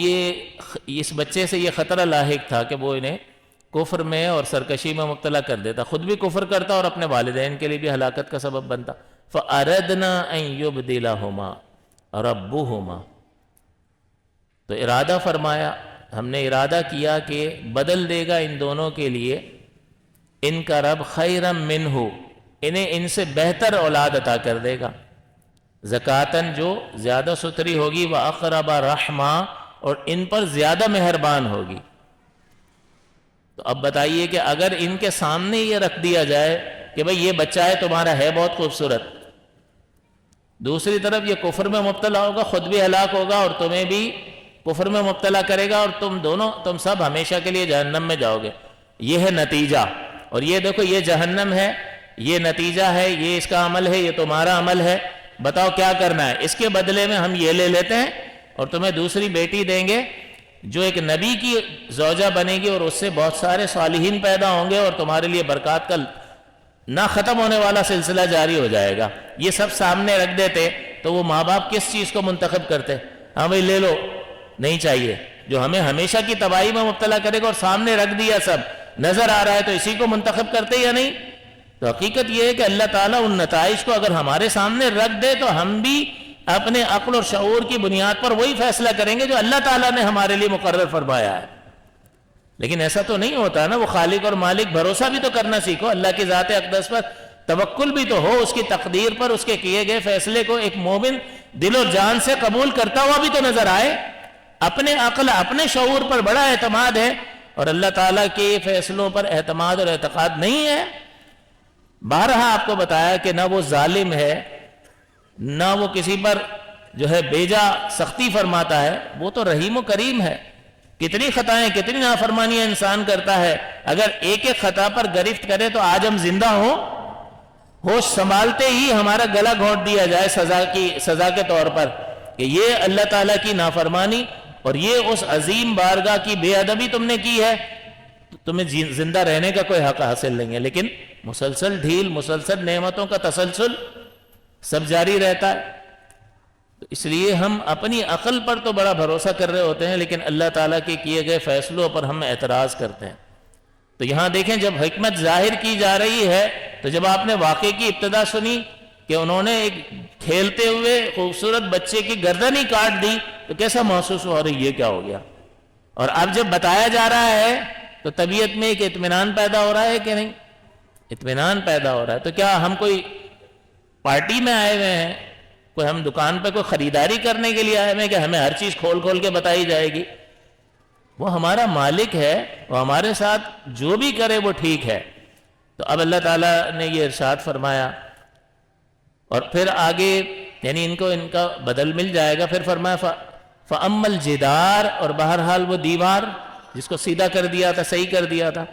[SPEAKER 1] اس بچے سے یہ خطرہ لاحق تھا کہ وہ انہیں کفر میں اور سرکشی میں مبتلا کر دیتا، خود بھی کفر کرتا اور اپنے والدین کے لیے بھی ہلاکت کا سبب بنتا۔ فَأَرَدْنَا أَن يُبْدِلَهُمَا رَبُّهُمَا، تو ارادہ فرمایا، ہم نے ارادہ کیا کہ بدل دے گا ان دونوں کے لیے ان کا رب خیرم منہ، انہیں ان سے بہتر اولاد عطا کر دے گا، زکاتن جو زیادہ ستھری ہوگی، وَأَقْرَبَ رَحْمًا، اور ان پر زیادہ مہربان ہوگی۔ تو اب بتائیے کہ اگر ان کے سامنے یہ رکھ دیا جائے کہ بھئی یہ بچہ ہے تمہارا، ہے بہت خوبصورت، دوسری طرف یہ کفر میں مبتلا ہوگا، خود بھی ہلاک ہوگا اور تمہیں بھی کفر میں مبتلا کرے گا، اور تم سب ہمیشہ کے لیے جہنم میں جاؤ گے، یہ ہے نتیجہ۔ اور یہ دیکھو یہ جہنم ہے، یہ نتیجہ ہے، یہ اس کا عمل ہے، یہ تمہارا عمل ہے، بتاؤ کیا کرنا ہے؟ اس کے بدلے میں ہم یہ لے لیتے ہیں اور تمہیں دوسری بیٹی دیں گے جو ایک نبی کی زوجہ بنے گی اور اس سے بہت سارے صالحین پیدا ہوں گے اور تمہارے لیے برکات کا نہ ختم ہونے والا سلسلہ جاری ہو جائے گا۔ یہ سب سامنے رکھ دیتے تو وہ ماں باپ کس چیز کو منتخب کرتے؟ ہاں بھائی لے لو، نہیں چاہیے، جو ہمیں ہمیشہ کی تباہی میں مبتلا کرے گا، اور سامنے رکھ دیا، سب نظر آ رہا ہے، تو اسی کو منتخب کرتے یا نہیں؟ تو حقیقت یہ ہے کہ اللہ تعالیٰ ان نتائج کو اگر ہمارے سامنے رکھ دے تو ہم بھی اپنے عقل اور شعور کی بنیاد پر وہی فیصلہ کریں گے جو اللہ تعالیٰ نے ہمارے لیے مقرر فرمایا ہے۔ لیکن ایسا تو نہیں ہوتا نا، وہ خالق اور مالک، بھروسہ بھی تو کرنا سیکھو، اللہ کی ذات اقدس پر توکل بھی تو ہو، اس کی تقدیر پر، اس کے کیے گئے فیصلے کو ایک مومن دل اور جان سے قبول کرتا ہوا بھی تو نظر آئے۔ اپنے عقل، اپنے شعور پر بڑا اعتماد ہے اور اللہ تعالیٰ کے فیصلوں پر اعتماد اور اعتقاد نہیں ہے۔ بارہا آپ کو بتایا کہ نہ وہ ظالم ہے، نہ وہ کسی پر جو ہے بیجا سختی فرماتا ہے، وہ تو رحیم و کریم ہے۔ کتنی خطائیں، کتنی نافرمانیاں انسان کرتا ہے، اگر ایک ایک خطا پر گرفت کرے تو آج ہم زندہ ہوں، ہوش سنبھالتے ہی ہمارا گلا گھونٹ دیا جائے سزا کے طور پر کہ یہ اللہ تعالیٰ کی نافرمانی اور یہ اس عظیم بارگاہ کی بے ادبی تم نے کی ہے، تمہیں زندہ رہنے کا کوئی حق حاصل نہیں ہے۔ لیکن مسلسل ڈھیل، مسلسل نعمتوں کا تسلسل سب جاری رہتا ہے۔ تو اس لیے ہم اپنی عقل پر تو بڑا بھروسہ کر رہے ہوتے ہیں، لیکن اللہ تعالیٰ کے کیے گئے فیصلوں پر ہم اعتراض کرتے ہیں۔ تو یہاں دیکھیں جب حکمت ظاہر کی جا رہی ہے، تو جب آپ نے واقعے کی ابتدا سنی کہ انہوں نے ایک کھیلتے ہوئے خوبصورت بچے کی گردن ہی کاٹ دی، تو کیسا محسوس ہوا؟ رہی یہ کیا ہو گیا؟ اور اب جب بتایا جا رہا ہے تو طبیعت میں ایک اطمینان پیدا ہو رہا ہے کہ نہیں؟ اطمینان پیدا ہو رہا ہے۔ تو کیا ہم کوئی پارٹی میں آئے ہوئے ہیں، کوئی ہم دکان پہ کوئی خریداری کرنے کے لیے آئے ہوئے ہیں کہ ہمیں ہر چیز کھول کھول کے بتائی جائے گی؟ وہ ہمارا مالک ہے، وہ ہمارے ساتھ جو بھی کرے وہ ٹھیک ہے۔ تو اب اللہ تعالیٰ نے یہ ارشاد فرمایا، اور پھر آگے یعنی ان کا بدل مل جائے گا۔ پھر فرمایا فَأَمَّا الْجِدَارُ، اور بہرحال وہ دیوار جس کو سیدھا کر دیا تھا، صحیح کر دیا تھا،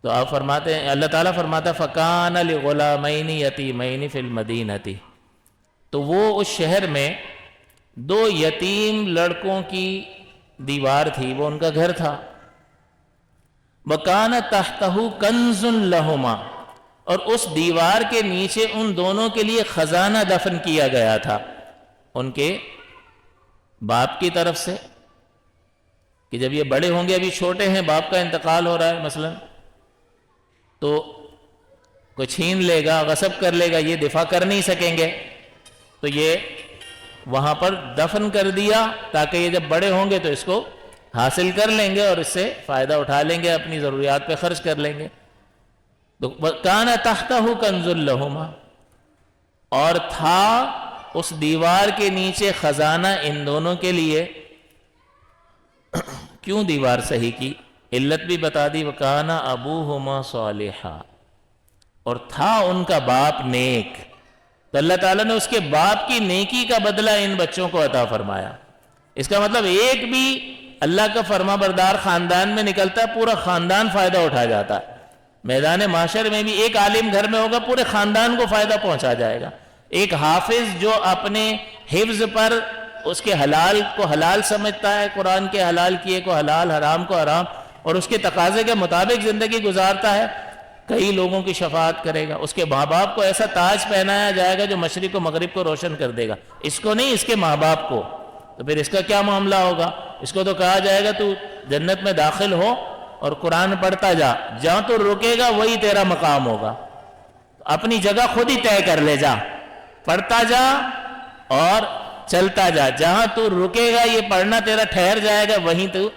[SPEAKER 1] تو آپ فرماتے ہیں، اللہ تعالیٰ فرماتا فَكَانَ لِغُلَامَيْنِ يَتِيمَيْنِ فِي الْمَدِينَةِ، تو وہ اس شہر میں دو یتیم لڑکوں کی دیوار تھی، وہ ان کا گھر تھا۔ وَكَانَ تَحْتَهُ كَنْزٌ لَهُمَا، اور اس دیوار کے نیچے ان دونوں کے لیے خزانہ دفن کیا گیا تھا ان کے باپ کی طرف سے، کہ جب یہ بڑے ہوں گے، ابھی چھوٹے ہیں، باپ کا انتقال ہو رہا ہے مثلا، تو کوئی چھین لے گا، غصب کر لے گا، یہ دفاع کر نہیں سکیں گے، تو یہ وہاں پر دفن کر دیا تاکہ یہ جب بڑے ہوں گے تو اس کو حاصل کر لیں گے اور اس سے فائدہ اٹھا لیں گے، اپنی ضروریات پہ خرچ کر لیں گے۔ تو کان تحتہ کنز لہما، اور تھا اس دیوار کے نیچے خزانہ ان دونوں کے لیے۔ کیوں دیوار صحیح کی؟ علت بھی بتا دی، وکان ابوہما صالحا، اور تھا ان کا باپ نیک، تو اللہ تعالیٰ نے اس کے باپ کی نیکی کا بدلہ ان بچوں کو عطا فرمایا۔ اس کا مطلب ایک بھی اللہ کا فرما بردار خاندان میں نکلتا ہے، پورا خاندان فائدہ اٹھا جاتا ہے۔ میدان معاشر میں بھی ایک عالم گھر میں ہوگا، پورے خاندان کو فائدہ پہنچا جائے گا۔ ایک حافظ جو اپنے حفظ پر اس کے حلال کو حلال سمجھتا ہے، قرآن کے حلال کیے کو حلال، حرام کو حرام، اور اس کے تقاضے کے مطابق زندگی گزارتا ہے، کئی لوگوں کی شفاعت کرے گا۔ اس کے ماں باپ کو ایسا تاج پہنایا جائے گا جو مشرق و مغرب کو روشن کر دے گا، اس کو نہیں، اس کے ماں باپ کو۔ تو پھر اس کا کیا معاملہ ہوگا؟ اس کو تو کہا جائے گا تو جنت میں داخل ہو اور قرآن پڑھتا جا، جہاں تو رکے گا وہی تیرا مقام ہوگا، اپنی جگہ خود ہی طے کر لے، جا پڑھتا جا اور چلتا جا، جہاں تو رکے گا یہ پڑھنا تیرا ٹھہر جائے گا، وہیں تو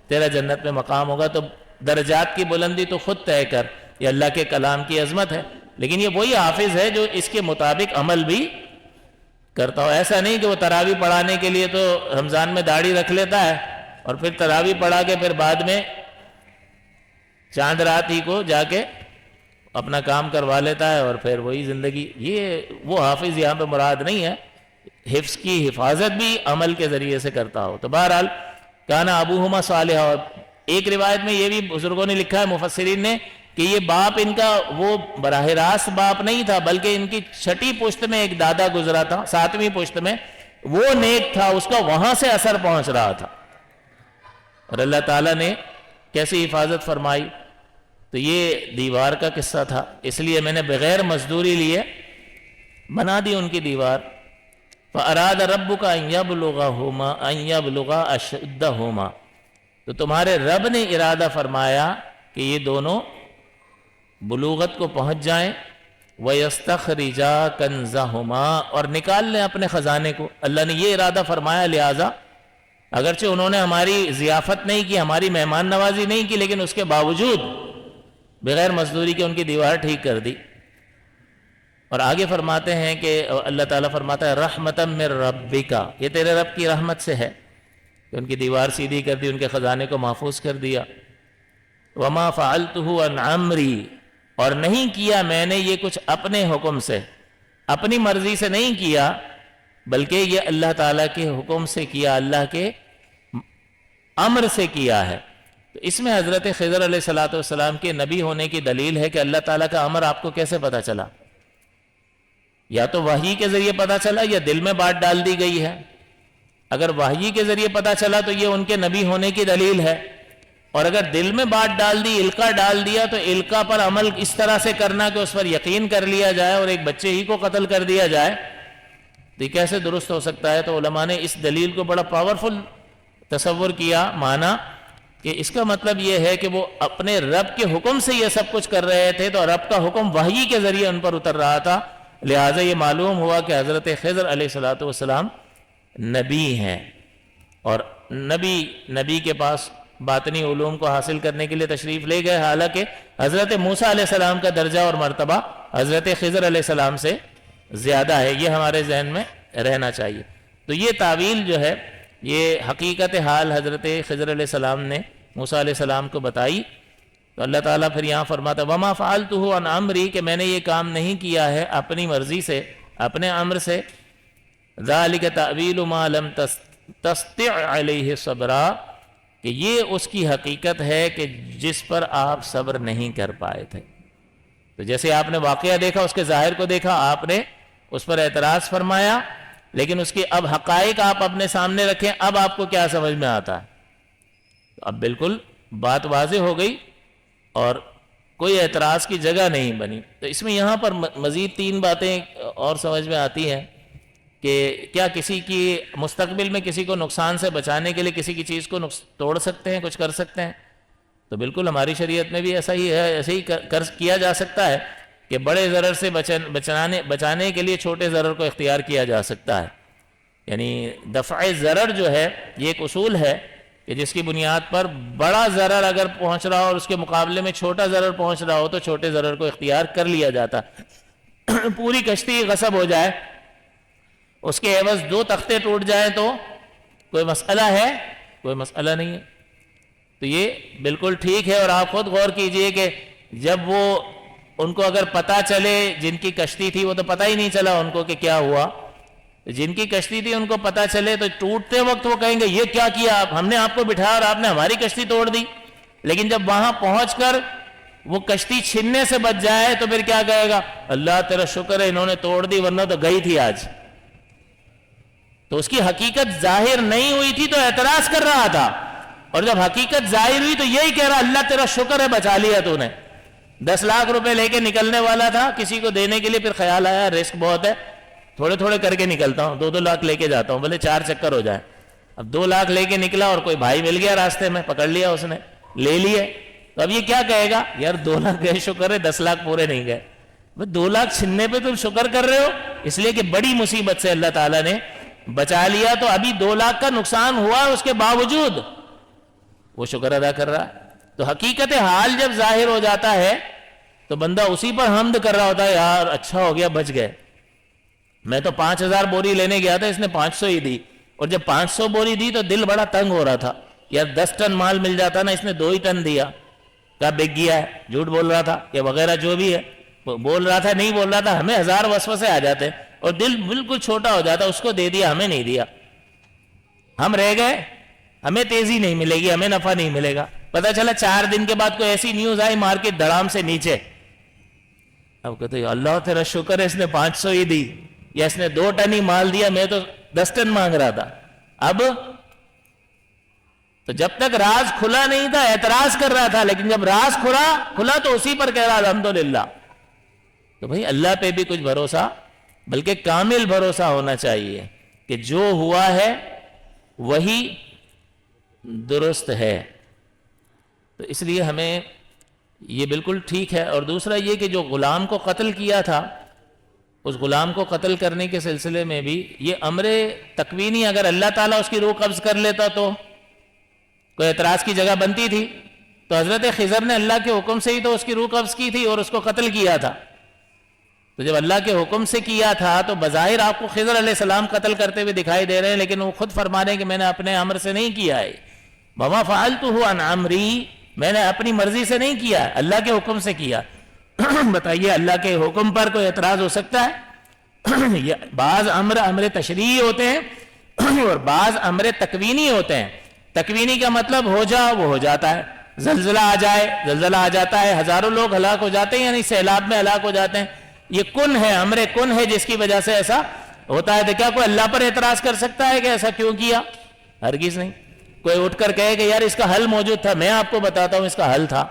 [SPEAKER 1] تیرا جنت میں مقام ہوگا۔ تو درجات کی بلندی تو خود طے کر، یہ اللہ کے کلام کی عظمت ہے۔ لیکن یہ وہی حافظ ہے جو اس کے مطابق عمل بھی کرتا ہو۔ ایسا نہیں کہ وہ تراویح پڑھانے کے لیے تو رمضان میں داڑھی رکھ لیتا ہے اور پھر تراویح پڑھا کے پھر بعد میں چاند رات ہی کو جا کے اپنا کام کروا لیتا ہے اور پھر وہی زندگی۔ یہ وہ حافظ یہاں پہ مراد نہیں ہے، حفظ کی حفاظت بھی عمل کے ذریعے سے کرتا ہو۔ تو بہرحال کانا ابوہما صالحا، اور ایک روایت میں یہ بھی بزرگوں نے لکھا ہے، مفسرین نے، کہ یہ باپ ان کا وہ براہ راست باپ نہیں تھا، بلکہ ان کی چھٹی پشت میں ایک دادا گزرا تھا، ساتویں پشت میں، وہ نیک تھا، اس کا وہاں سے اثر پہنچ رہا تھا، اور اللہ تعالیٰ نے کیسی حفاظت فرمائی۔ تو یہ دیوار کا قصہ تھا، اس لیے میں نے بغیر مزدوری لیے بنا دی ان کی دیوار۔ فَأَرَادَ رَبُّكَ أَن يَبْلُغَا أَشُدَّهُمَا، تو تمہارے رب نے ارادہ فرمایا کہ یہ دونوں بلوغت کو پہنچ جائیں، وَيَسْتَخْرِجَا كَنْزَهُمَا، اور نکال لیں اپنے خزانے کو۔ اللہ نے یہ ارادہ فرمایا، لہذا اگرچہ انہوں نے ہماری ضیافت نہیں کی، ہماری مہمان نوازی نہیں کی، لیکن اس کے باوجود بغیر مزدوری کے ان کی دیوار ٹھیک کر دی۔ اور آگے فرماتے ہیں کہ اللہ تعالیٰ فرماتا ہے رحمتم من ربک، یہ تیرے رب کی رحمت سے ہے کہ ان کی دیوار سیدھی کر دی، ان کے خزانے کو محفوظ کر دیا۔ وما فعلتہ عن عمری، اور نہیں کیا میں نے یہ کچھ اپنے حکم سے، اپنی مرضی سے نہیں کیا، بلکہ یہ اللہ تعالیٰ کے حکم سے کیا، اللہ کے امر سے کیا ہے۔ تو اس میں حضرت خضر علیہ السلام کے نبی ہونے کی دلیل ہے کہ اللہ تعالیٰ کا امر آپ کو کیسے پتا چلا؟ یا تو وحی کے ذریعے پتا چلا یا دل میں بات ڈال دی گئی ہے۔ اگر وحی کے ذریعے پتا چلا تو یہ ان کے نبی ہونے کی دلیل ہے، اور اگر دل میں بات ڈال دی، القا ڈال دیا، تو القا پر عمل اس طرح سے کرنا کہ اس پر یقین کر لیا جائے اور ایک بچے ہی کو قتل کر دیا جائے، تو یہ کیسے درست ہو سکتا ہے؟ تو علماء نے اس دلیل کو بڑا پاورفل تصور کیا، مانا کہ اس کا مطلب یہ ہے کہ وہ اپنے رب کے حکم سے یہ سب کچھ کر رہے تھے، تو رب کا حکم وحی کے ذریعے ان پر اتر رہا تھا، لہٰذا یہ معلوم ہوا کہ حضرت خضر علیہ السلام نبی ہیں، اور نبی کے پاس باطنی علوم کو حاصل کرنے کے لیے تشریف لے گئے، حالانکہ حضرت موسیٰ علیہ السلام کا درجہ اور مرتبہ حضرت خضر علیہ السلام سے زیادہ ہے، یہ ہمارے ذہن میں رہنا چاہیے۔ تو یہ تعویل جو ہے، یہ حقیقت حال حضرت خضر علیہ السلام نے موسیٰ علیہ السلام کو بتائی، تو اللہ تعالیٰ پھر یہاں فرماتا وَمَا فَعَلْتُهُ عَنْ أَمْرِي، کہ میں نے یہ کام نہیں کیا ہے اپنی مرضی سے، اپنے امر سے، ذَلِكَ تَأْوِيلُ مَا لَمْ تَسْطِعْ عَلَيْهِ صَبْرًا، کہ یہ اس کی حقیقت ہے کہ جس پر آپ صبر نہیں کر پائے تھے۔ تو جیسے آپ نے واقعہ دیکھا، اس کے ظاہر کو دیکھا، آپ نے اس پر اعتراض فرمایا، لیکن اس کے اب حقائق آپ اپنے سامنے رکھیں، اب آپ کو کیا سمجھ میں آتا ہے؟ اب بالکل بات واضح ہو گئی اور کوئی اعتراض کی جگہ نہیں بنی۔ تو اس میں یہاں پر مزید 3 باتیں اور سمجھ میں آتی ہیں کہ کیا کسی کی مستقبل میں کسی کو نقصان سے بچانے کے لیے کسی کی چیز کو توڑ سکتے ہیں، کچھ کر سکتے ہیں؟ تو بالکل ہماری شریعت میں بھی ایسا ہی ہے، ایسے ہی کیا جا سکتا ہے کہ بڑے ضرر سے بچانے کے لیے چھوٹے ضرر کو اختیار کیا جا سکتا ہے۔ یعنی دفع ضرر جو ہے، یہ ایک اصول ہے کہ جس کی بنیاد پر بڑا ضرر اگر پہنچ رہا ہو اور اس کے مقابلے میں چھوٹا ضرر پہنچ رہا ہو تو چھوٹے ضرر کو اختیار کر لیا جاتا۔ پوری کشتی غصب ہو جائے، اس کے عوض 2 تختے ٹوٹ جائیں تو کوئی مسئلہ ہے؟ کوئی مسئلہ نہیں ہے۔ تو یہ بالکل ٹھیک ہے، اور آپ خود غور کیجئے کہ جب وہ ان کو اگر پتہ چلے، جن کی کشتی تھی وہ تو پتہ ہی نہیں چلا ان کو کہ کیا ہوا، جن کی کشتی تھی ان کو پتہ چلے تو ٹوٹتے وقت وہ کہیں گے یہ کیا کیا آپ، ہم نے آپ کو بٹھایا اور آپ نے ہماری کشتی توڑ دی۔ لیکن جب وہاں پہنچ کر وہ کشتی چھننے سے بچ جائے تو پھر کیا کہے گا؟ اللہ تیرا شکر ہے انہوں نے توڑ دی، ورنہ تو گئی تھی آج۔ تو اس کی حقیقت ظاہر نہیں ہوئی تھی تو اعتراض کر رہا تھا، اور جب حقیقت ظاہر ہوئی تو یہی کہہ رہا اللہ تیرا شکر ہے بچا لیا تو نے۔ 10 لاکھ روپے لے کے نکلنے والا تھا کسی کو دینے کے لیے، پھر خیال آیا رسک بہت ہے، تھوڑے تھوڑے کر کے نکلتا ہوں، 2 لاکھ لے کے جاتا ہوں، بھلے 4 چکر ہو جائے۔ اب 2 لاکھ لے کے نکلا اور کوئی بھائی مل گیا راستے میں، پکڑ لیا اس نے، لے لیے، تو اب یہ کیا کہے گا؟ یار 2 لاکھ گئے شکر ہے، 10 لاکھ پورے نہیں گئے۔ 2 لاکھ چھننے پہ تم شکر کر رہے ہو، اس لیے کہ بڑی مصیبت سے اللہ تعالیٰ نے بچا لیا، تو ابھی 2 لاکھ کا نقصان ہوا، اس کے باوجود وہ شکر ادا کر رہا ہے۔ تو حقیقت حال جب ظاہر ہو جاتا ہے تو بندہ اسی پر حمد کر رہا ہوتا ہے، یار اچھا ہو گیا بچ گئے۔ میں تو 5000 بوری لینے گیا تھا، اس نے 500 ہی دی، اور جب 500 بوری دی تو دل بڑا تنگ ہو رہا تھا، یار 10 ٹن مال مل جاتا نا، اس نے 2 ہی ٹن دیا، کیا بک گیا ہے، جھوٹ بول رہا تھا کہ وغیرہ جو بھی ہے، بول رہا تھا نہیں بول رہا تھا، ہمیں 1000 وسوسے آ جاتے اور دل بالکل چھوٹا ہو جاتا، اس کو دے دیا ہمیں نہیں دیا، ہم رہ گئے، ہمیں تیزی نہیں ملے گی، ہمیں نفع نہیں ملے گا۔ پتہ چلا 4 دن کے بعد کوئی ایسی نیوز آئی مارکیٹ دھڑام سے نیچے، اب کہتے ہیں اللہ تیرا شکر ہے اس نے 500 ہی دی، یا اس نے 2 ٹن ہی مال دیا، میں تو 10 ٹن مانگ رہا تھا۔ اب تو جب تک راز کھلا نہیں تھا اعتراض کر رہا تھا، لیکن جب راز کھلا تو اسی پر کہہ رہا الحمدللہ۔ تو بھائی اللہ پہ بھی کچھ بھروسہ، بلکہ کامل بھروسہ ہونا چاہیے کہ جو ہوا ہے وہی درست ہے۔ تو اس لیے ہمیں یہ بالکل ٹھیک ہے۔ اور دوسرا یہ کہ جو غلام کو قتل کیا تھا، اس غلام کو قتل کرنے کے سلسلے میں بھی یہ امر تکوینی، اگر اللہ تعالیٰ اس کی روح قبض کر لیتا تو کوئی اعتراض کی جگہ بنتی تھی؟ تو حضرت خضر نے اللہ کے حکم سے ہی تو اس کی روح قبض کی تھی اور اس کو قتل کیا تھا۔ تو جب اللہ کے حکم سے کیا تھا تو بظاہر آپ کو خضر علیہ السلام قتل کرتے ہوئے دکھائی دے رہے ہیں، لیکن وہ خود فرما رہے ہیں کہ میں نے اپنے امر سے نہیں کیا ہے، وَمَا فَعَلْتُهُ عَنْ أَمْرِي، میں نے اپنی مرضی سے نہیں کیا، اللہ کے حکم سے کیا۔ بتائیے اللہ کے حکم پر کوئی اعتراض ہو سکتا ہے؟ بعض امر تشریعی ہوتے ہیں اور بعض امر تکوینی ہوتے ہیں۔ تکوینی کا مطلب ہو جا وہ ہو جاتا ہے، زلزلہ آ جائے زلزلہ آ جاتا ہے، ہزاروں لوگ ہلاک ہو جاتے ہیں، یعنی سیلاب میں ہلاک ہو جاتے ہیں، یہ کن ہے، امر کن ہے جس کی وجہ سے ایسا ہوتا ہے۔ تو کیا کوئی اللہ پر اعتراض کر سکتا ہے کہ ایسا کیوں کیا؟ ہرگز نہیں۔ کوئی اٹھ کر کہے کہ یار اس کا حل موجود تھا، میں آپ کو بتاتا ہوں اس کا حل تھا،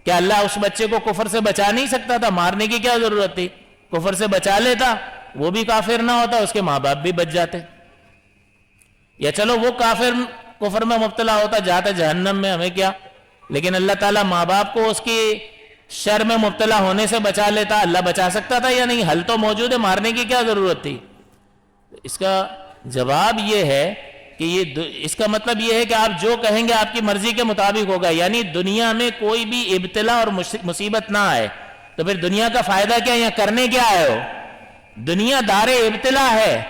[SPEAKER 1] کیا اللہ اس بچے کو کفر سے بچا نہیں سکتا تھا؟ مارنے کی کیا ضرورت تھی؟ کفر سے بچا لیتا وہ بھی کافر نہ ہوتا، اس کے ماں باپ بھی بچ جاتے، یا چلو وہ کافر کفر میں مبتلا ہوتا، جاتا جہنم میں، ہمیں کیا، لیکن اللہ تعالیٰ ماں باپ کو اس کی شر میں مبتلا ہونے سے بچا لیتا۔ اللہ بچا سکتا تھا یا نہیں؟ حل تو موجود ہے، مارنے کی کیا ضرورت تھی؟ اس کا جواب یہ ہے کہ اس کا مطلب یہ ہے کہ آپ جو کہیں گے آپ کی مرضی کے مطابق ہوگا، یعنی دنیا میں کوئی بھی ابتلا اور مصیبت نہ آئے تو پھر دنیا کا فائدہ کیا؟ یا کرنے کیا آئے ہو؟ دنیا دار ابتلا ہے،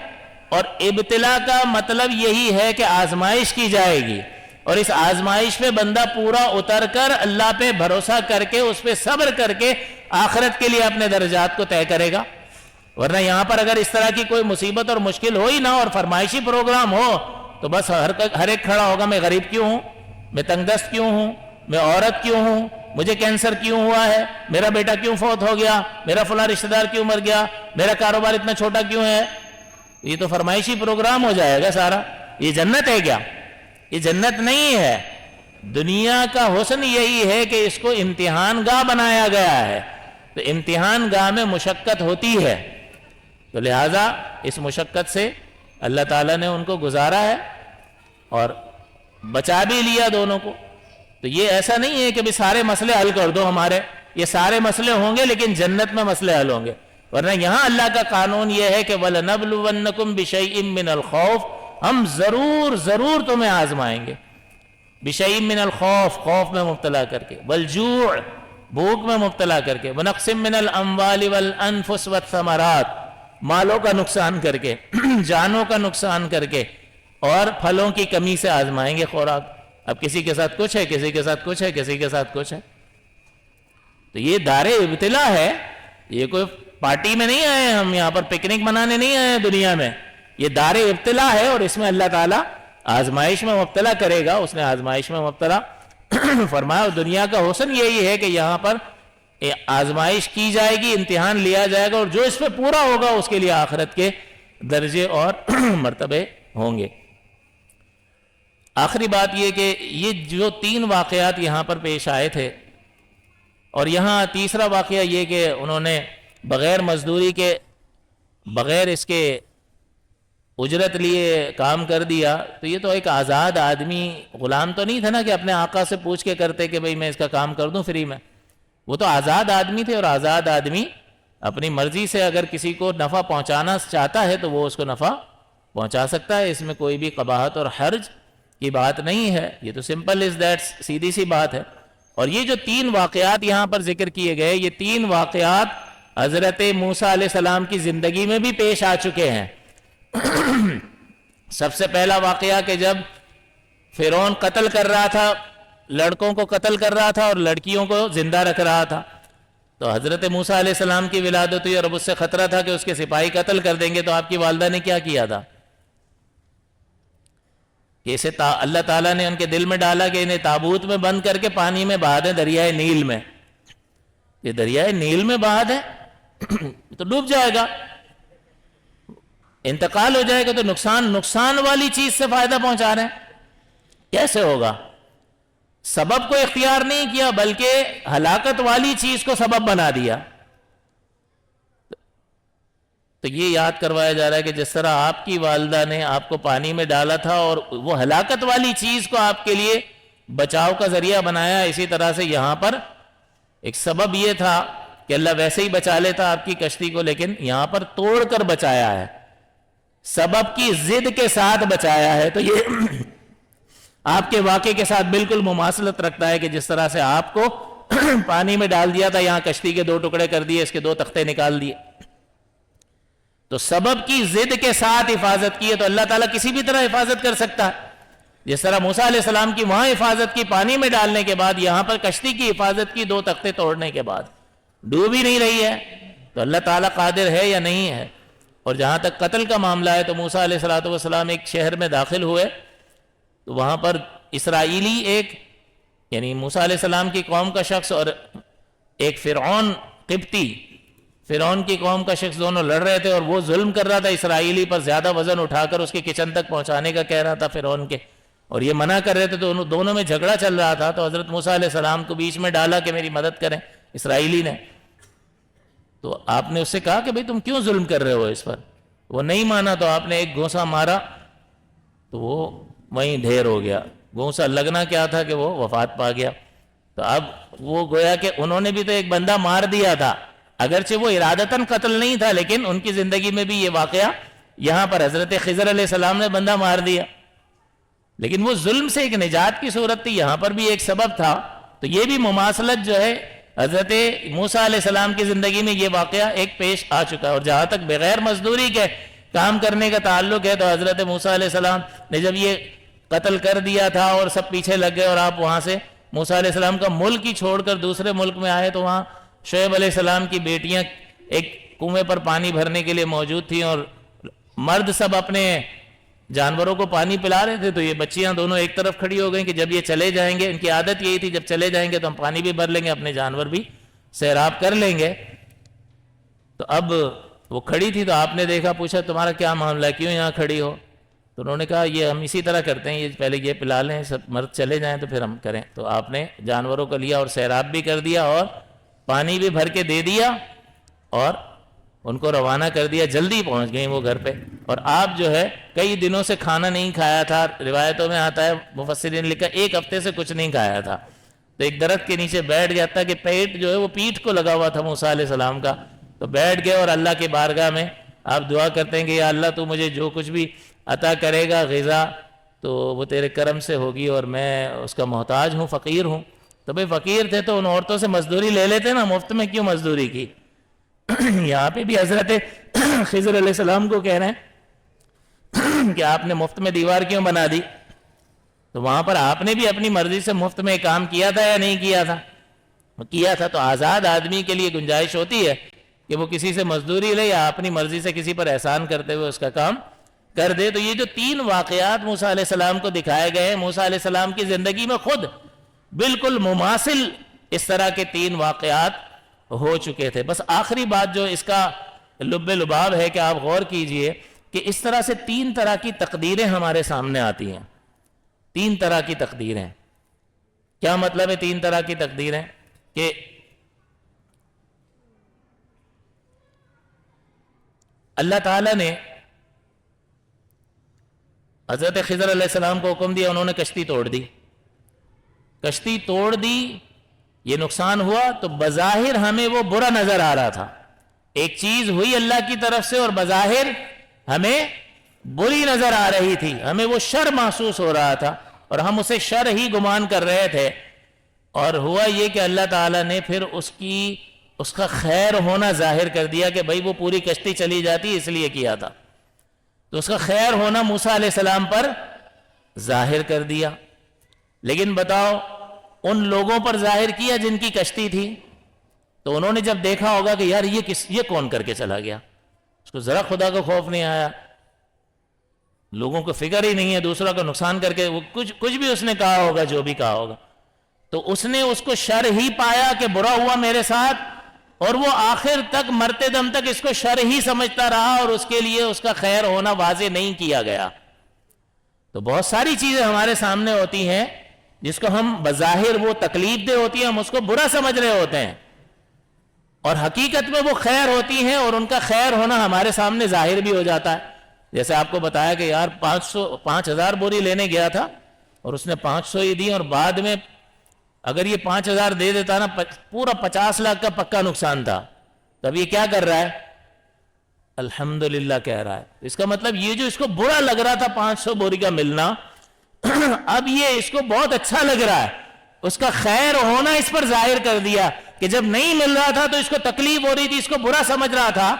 [SPEAKER 1] اور ابتلا کا مطلب یہی ہے کہ آزمائش کی جائے گی، اور اس آزمائش پہ بندہ پورا اتر کر اللہ پہ بھروسہ کر کے اس پہ صبر کر کے آخرت کے لیے اپنے درجات کو طے کرے گا۔ ورنہ یہاں پر اگر اس طرح کی کوئی مصیبت اور مشکل ہو ہی نہ اور فرمائشی پروگرام ہو تو بس ہر ایک کھڑا ہوگا، میں غریب کیوں ہوں، میں تنگ دست کیوں ہوں، میں عورت کیوں ہوں، مجھے کینسر کیوں ہوا ہے، میرا بیٹا کیوں فوت ہو گیا، میرا فلاں رشتہ دار کیوں مر گیا، میرا کاروبار اتنا چھوٹا کیوں ہے۔ یہ تو فرمائشی پروگرام ہو جائے گا سارا۔ یہ جنت ہے کیا؟ یہ جنت نہیں ہے۔ دنیا کا حسن یہی ہے کہ اس کو امتحان گاہ بنایا گیا ہے، تو امتحان گاہ میں مشقت ہوتی ہے، تو لہٰذا اس مشقت سے اللہ تعالیٰ نے ان کو گزارا ہے اور بچا بھی لیا دونوں کو۔ تو یہ ایسا نہیں ہے کہ بھی سارے مسئلے حل کر دو ہمارے، یہ سارے مسئلے ہوں گے لیکن جنت میں مسئلے حل ہوں گے۔ ورنہ یہاں اللہ کا قانون یہ ہے کہ وَلَنَبْلُوَنَّكُمْ بِشَيْءٍ مِّنَ الْخَوْفِ، ہم ضرور تمہیں آزمائیں گے، بِشَيْءٍ مِّنَ الْخَوْفِ، خوف میں مبتلا کر کے، وَالْجُوعِ، بھوک میں مبتلا کر کے، وَنَقْصٍ مِّنَ الْأَمْوَالِ وَالْأَنفُسِ وَالثَّمَرَاتِ، مالوں کا نقصان کر کے، جانوں کا نقصان کر کے، اور پھلوں کی کمی سے آزمائیں گے خوراک۔ اب کسی کے ساتھ کچھ ہے، کسی کے ساتھ کچھ ہے، کسی کے ساتھ کچھ ہے، تو یہ دار ابتلا ہے۔ یہ کوئی پارٹی میں نہیں آئے ہم، یہاں پر پکنک منانے نہیں آئے ہیں دنیا میں، یہ دار ابتلا ہے، اور اس میں اللہ تعالیٰ آزمائش میں مبتلا کرے گا۔ اس نے آزمائش میں مبتلا فرمایا، اور دنیا کا حسن یہی ہے کہ یہاں پر آزمائش کی جائے گی، امتحان لیا جائے گا، اور جو اس پہ پورا ہوگا اس کے لیے آخرت کے درجے اور مرتبے ہوں گے۔ آخری بات یہ کہ یہ جو 3 واقعات یہاں پر پیش آئے تھے، اور یہاں تیسرا واقعہ یہ کہ انہوں نے بغیر مزدوری کے، بغیر اس کے اجرت لیے کام کر دیا، تو یہ تو ایک آزاد آدمی، غلام تو نہیں تھا نا کہ اپنے آقا سے پوچھ کے کرتے کہ بھئی میں اس کا کام کر دوں فری میں۔ وہ تو آزاد آدمی تھے، اور آزاد آدمی اپنی مرضی سے اگر کسی کو نفع پہنچانا چاہتا ہے تو وہ اس کو نفع پہنچا سکتا ہے، اس میں کوئی بھی قباحت اور حرج کی بات نہیں ہے، یہ تو سمپل از دیٹ، سیدھی سی بات ہے۔ اور یہ جو 3 واقعات یہاں پر ذکر کیے گئے، یہ 3 واقعات حضرت موسیٰ علیہ السلام کی زندگی میں بھی پیش آ چکے ہیں۔ سب سے پہلا واقعہ کہ جب فرعون قتل کر رہا تھا، لڑکوں کو قتل کر رہا تھا اور لڑکیوں کو زندہ رکھ رہا تھا، تو حضرت موسیٰ علیہ السلام کی ولادت ہوئی، اور اب اس سے خطرہ تھا کہ اس کے سپاہی قتل کر دیں گے، تو آپ کی والدہ نے کیا کیا تھا کہ اسے اللہ تعالیٰ نے ان کے دل میں ڈالا کہ انہیں تابوت میں بند کر کے پانی میں بہا دیں، دریائے نیل میں۔ یہ دریائے نیل میں بہا دیں تو ڈوب جائے گا، انتقال ہو جائے گا، تو نقصان والی چیز سے فائدہ پہنچا رہے ہیں، کیسے ہوگا؟ سبب کو اختیار نہیں کیا بلکہ ہلاکت والی چیز کو سبب بنا دیا۔ تو یہ یاد کروایا جا رہا ہے کہ جس طرح آپ کی والدہ نے آپ کو پانی میں ڈالا تھا اور وہ ہلاکت والی چیز کو آپ کے لیے بچاؤ کا ذریعہ بنایا، اسی طرح سے یہاں پر ایک سبب یہ تھا کہ اللہ ویسے ہی بچا لیتا آپ کی کشتی کو، لیکن یہاں پر توڑ کر بچایا ہے، سبب کی ضد کے ساتھ بچایا ہے۔ تو یہ آپ کے واقعے کے ساتھ بالکل مماثلت رکھتا ہے کہ جس طرح سے آپ کو پانی میں ڈال دیا تھا، یہاں کشتی کے 2 ٹکڑے کر دیے، اس کے 2 تختے نکال دیے، تو سبب کی ضد کے ساتھ حفاظت کی ہے، تو اللہ تعالیٰ کسی بھی طرح حفاظت کر سکتا ہے۔ جس طرح موسیٰ علیہ السلام کی وہاں حفاظت کی پانی میں ڈالنے کے بعد، یہاں پر کشتی کی حفاظت کی 2 تختے توڑنے کے بعد، ڈوب ہی نہیں رہی ہے، تو اللہ تعالیٰ قادر ہے یا نہیں ہے؟ اور جہاں تک قتل کا معاملہ ہے تو موسیٰ علیہ السلام ایک شہر میں داخل ہوئے، تو وہاں پر اسرائیلی ایک، یعنی موسیٰ علیہ السلام کی قوم کا شخص اور ایک فرعون قبطی، فرعون کی قوم کا شخص، دونوں لڑ رہے تھے، اور وہ ظلم کر رہا تھا اسرائیلی پر، زیادہ وزن اٹھا کر اس کے کچن تک پہنچانے کا کہہ رہا تھا فرعون کے، اور یہ منع کر رہے تھے، تو دونوں میں جھگڑا چل رہا تھا۔ تو حضرت موسیٰ علیہ السلام کو بیچ میں ڈالا کہ میری مدد کریں، اسرائیلی نے، تو آپ نے اس سے کہا کہ بھئی تم کیوں ظلم کر رہے ہو اس پر؟ وہ نہیں مانا تو آپ نے ایک گھونسا مارا تو وہ وہیں ڈھیر ہو گیا. گھونسا لگنا کیا تھا کہ وہ وفات پا گیا. تو اب وہ گویا کہ انہوں نے بھی تو ایک بندہ مار دیا تھا، اگرچہ وہ ارادتاً قتل نہیں تھا، لیکن ان کی زندگی میں بھی یہ واقعہ یہاں پر حضرت خضر علیہ السلام نے بندہ مار دیا، لیکن وہ ظلم سے ایک نجات کی صورت تھی، یہاں پر بھی ایک سبب تھا. تو یہ بھی مماثلت جو ہے حضرت موسیٰ علیہ السلام کی زندگی میں یہ واقعہ ایک پیش آ چکا ہے. اور جہاں تک بغیر مزدوری کے کام کرنے کا تعلق ہے تو حضرت موسیٰ علیہ السلام نے جب یہ قتل کر دیا تھا اور سب پیچھے لگ گئے اور آپ وہاں سے موسیٰ علیہ السلام کا ملک ہی چھوڑ کر دوسرے ملک میں آئے تو وہاں شعیب علیہ السلام کی بیٹیاں ایک کنویں پر پانی بھرنے کے لیے موجود تھیں اور مرد سب اپنے جانوروں کو پانی پلا رہے تھے. تو یہ بچیاں دونوں ایک طرف کھڑی ہو گئیں کہ جب یہ چلے جائیں گے، ان کی عادت یہی تھی جب چلے جائیں گے تو ہم پانی بھی بھر لیں گے، اپنے جانور بھی سیراب کر لیں گے. تو اب وہ کھڑی تھی تو آپ نے دیکھا، پوچھا تمہارا کیا معاملہ ہے، کیوں یہاں کھڑی ہو؟ تو انہوں نے کہا یہ ہم اسی طرح کرتے ہیں، یہ پہلے یہ پلا لیں، سب مرد چلے جائیں تو پھر ہم کریں. تو آپ نے جانوروں کو لیا اور سیراب بھی کر دیا اور پانی بھی بھر کے دے دیا اور ان کو روانہ کر دیا. جلدی پہنچ گئیں وہ گھر پہ. اور آپ جو ہے کئی دنوں سے کھانا نہیں کھایا تھا، روایتوں میں آتا ہے مفسرین نے لکھا 1 ہفتے سے کچھ نہیں کھایا تھا. تو ایک درخت کے نیچے بیٹھ جاتا کہ پیٹ جو ہے وہ پیٹھ کو لگا ہوا تھا موسیٰ علیہ السلام کا. تو بیٹھ گئے اور اللہ کی بارگاہ میں آپ دعا کرتے ہیں کہ یا اللہ تو مجھے جو کچھ بھی عطا کرے گا غذا تو وہ تیرے کرم سے ہوگی اور میں اس کا محتاج ہوں، فقیر ہوں. تو بھئی فقیر تھے تو ان عورتوں سے مزدوری لے لیتے نا، مفت میں کیوں مزدوری کی؟ یہاں پہ بھی حضرت خضر علیہ السلام کو کہہ رہے ہیں کہ آپ نے مفت میں دیوار کیوں بنا دی؟ تو وہاں پر آپ نے بھی اپنی مرضی سے مفت میں کام کیا تھا یا نہیں کیا تھا؟ کیا تھا. تو آزاد آدمی کے لیے گنجائش ہوتی ہے کہ وہ کسی سے مزدوری لے یا اپنی مرضی سے کسی پر احسان کرتے ہوئے اس کا کام کر دے. تو یہ جو 3 واقعات موسیٰ علیہ السلام کو دکھائے گئے ہیں، موسیٰ علیہ السلام کی زندگی میں خود بالکل مماثل اس طرح کے 3 واقعات ہو چکے تھے. بس آخری بات جو اس کا لب لباب ہے کہ آپ غور کیجئے کہ اس طرح سے 3 طرح کی تقدیریں ہمارے سامنے آتی ہیں. 3 طرح کی تقدیریں. کیا مطلب ہے 3 طرح کی تقدیریں؟ کہ اللہ تعالیٰ نے حضرت خضر علیہ السلام کو حکم دیا، انہوں نے کشتی توڑ دی. کشتی توڑ دی، یہ نقصان ہوا تو بظاہر ہمیں وہ برا نظر آ رہا تھا. ایک چیز ہوئی اللہ کی طرف سے اور بظاہر ہمیں بری نظر آ رہی تھی، ہمیں وہ شر محسوس ہو رہا تھا اور ہم اسے شر ہی گمان کر رہے تھے. اور ہوا یہ کہ اللہ تعالیٰ نے پھر اس کا خیر ہونا ظاہر کر دیا کہ بھئی وہ پوری کشتی چلی جاتی اس لیے کیا تھا. تو اس کا خیر ہونا موسیٰ علیہ السلام پر ظاہر کر دیا. لیکن بتاؤ ان لوگوں پر ظاہر کیا جن کی کشتی تھی؟ تو انہوں نے جب دیکھا ہوگا کہ یار یہ کون کر کے چلا گیا، اس کو ذرا خدا کا خوف نہیں آیا، لوگوں کو فکر ہی نہیں ہے، دوسروں کا نقصان کر کے وہ کچھ بھی اس نے کہا ہوگا، جو بھی کہا ہوگا، تو اس نے اس کو شر ہی پایا کہ برا ہوا میرے ساتھ، اور وہ آخر تک مرتے دم تک اس کو شر ہی سمجھتا رہا اور اس کے لیے اس کا خیر ہونا واضح نہیں کیا گیا. تو بہت ساری چیزیں ہمارے سامنے ہوتی ہیں جس کو ہم بظاہر وہ تکلیف دہ ہوتی ہیں، ہم اس کو برا سمجھ رہے ہوتے ہیں، اور حقیقت میں وہ خیر ہوتی ہیں اور ان کا خیر ہونا ہمارے سامنے ظاہر بھی ہو جاتا ہے. جیسے آپ کو بتایا کہ یار 5,000 بوری لینے گیا تھا اور اس نے 500 ہی دی، اور بعد میں اگر یہ 5,000 دے دیتا نا پورا 50 لاکھ کا پکا نقصان تھا. تب یہ کیا کر رہا ہے؟ الحمدللہ کہہ رہا ہے. اس کا مطلب یہ جو اس کو برا لگ رہا تھا 500 بوری کا ملنا، اب یہ اس کو بہت اچھا لگ رہا ہے. اس کا خیر ہونا اس پر ظاہر کر دیا کہ جب نہیں مل رہا تھا تو اس کو تکلیف ہو رہی تھی، اس کو برا سمجھ رہا تھا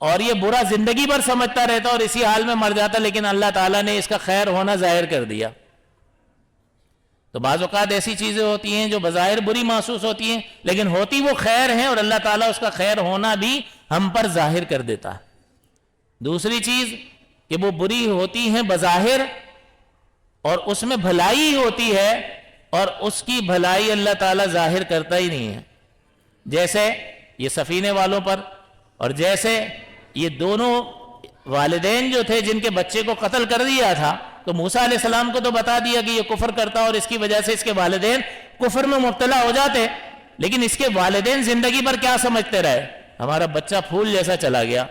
[SPEAKER 1] اور یہ برا زندگی بھر سمجھتا رہتا اور اسی حال میں مر جاتا، لیکن اللہ تعالیٰ نے اس کا خیر ہونا ظاہر کر دیا. تو بعض اوقات ایسی چیزیں ہوتی ہیں جو بظاہر بری محسوس ہوتی ہیں لیکن ہوتی وہ خیر ہیں، اور اللہ تعالیٰ اس کا خیر ہونا بھی ہم پر ظاہر کر دیتا ہے. دوسری چیز کہ وہ بری ہوتی ہیں بظاہر اور اس میں بھلائی ہوتی ہے اور اس کی بھلائی اللہ تعالیٰ ظاہر کرتا ہی نہیں ہے. جیسے یہ سفینے والوں پر، اور جیسے یہ دونوں والدین جو تھے جن کے بچے کو قتل کر دیا تھا، تو موسیٰ علیہ السلام کو تو بتا دیا کہ یہ کفر کرتا اور اس کی وجہ سے اس کے والدین کفر میں مبتلا ہو جاتے، لیکن اس کے والدین زندگی پر کیا سمجھتے رہے؟ ہمارا بچہ پھول جیسا چلا گیا،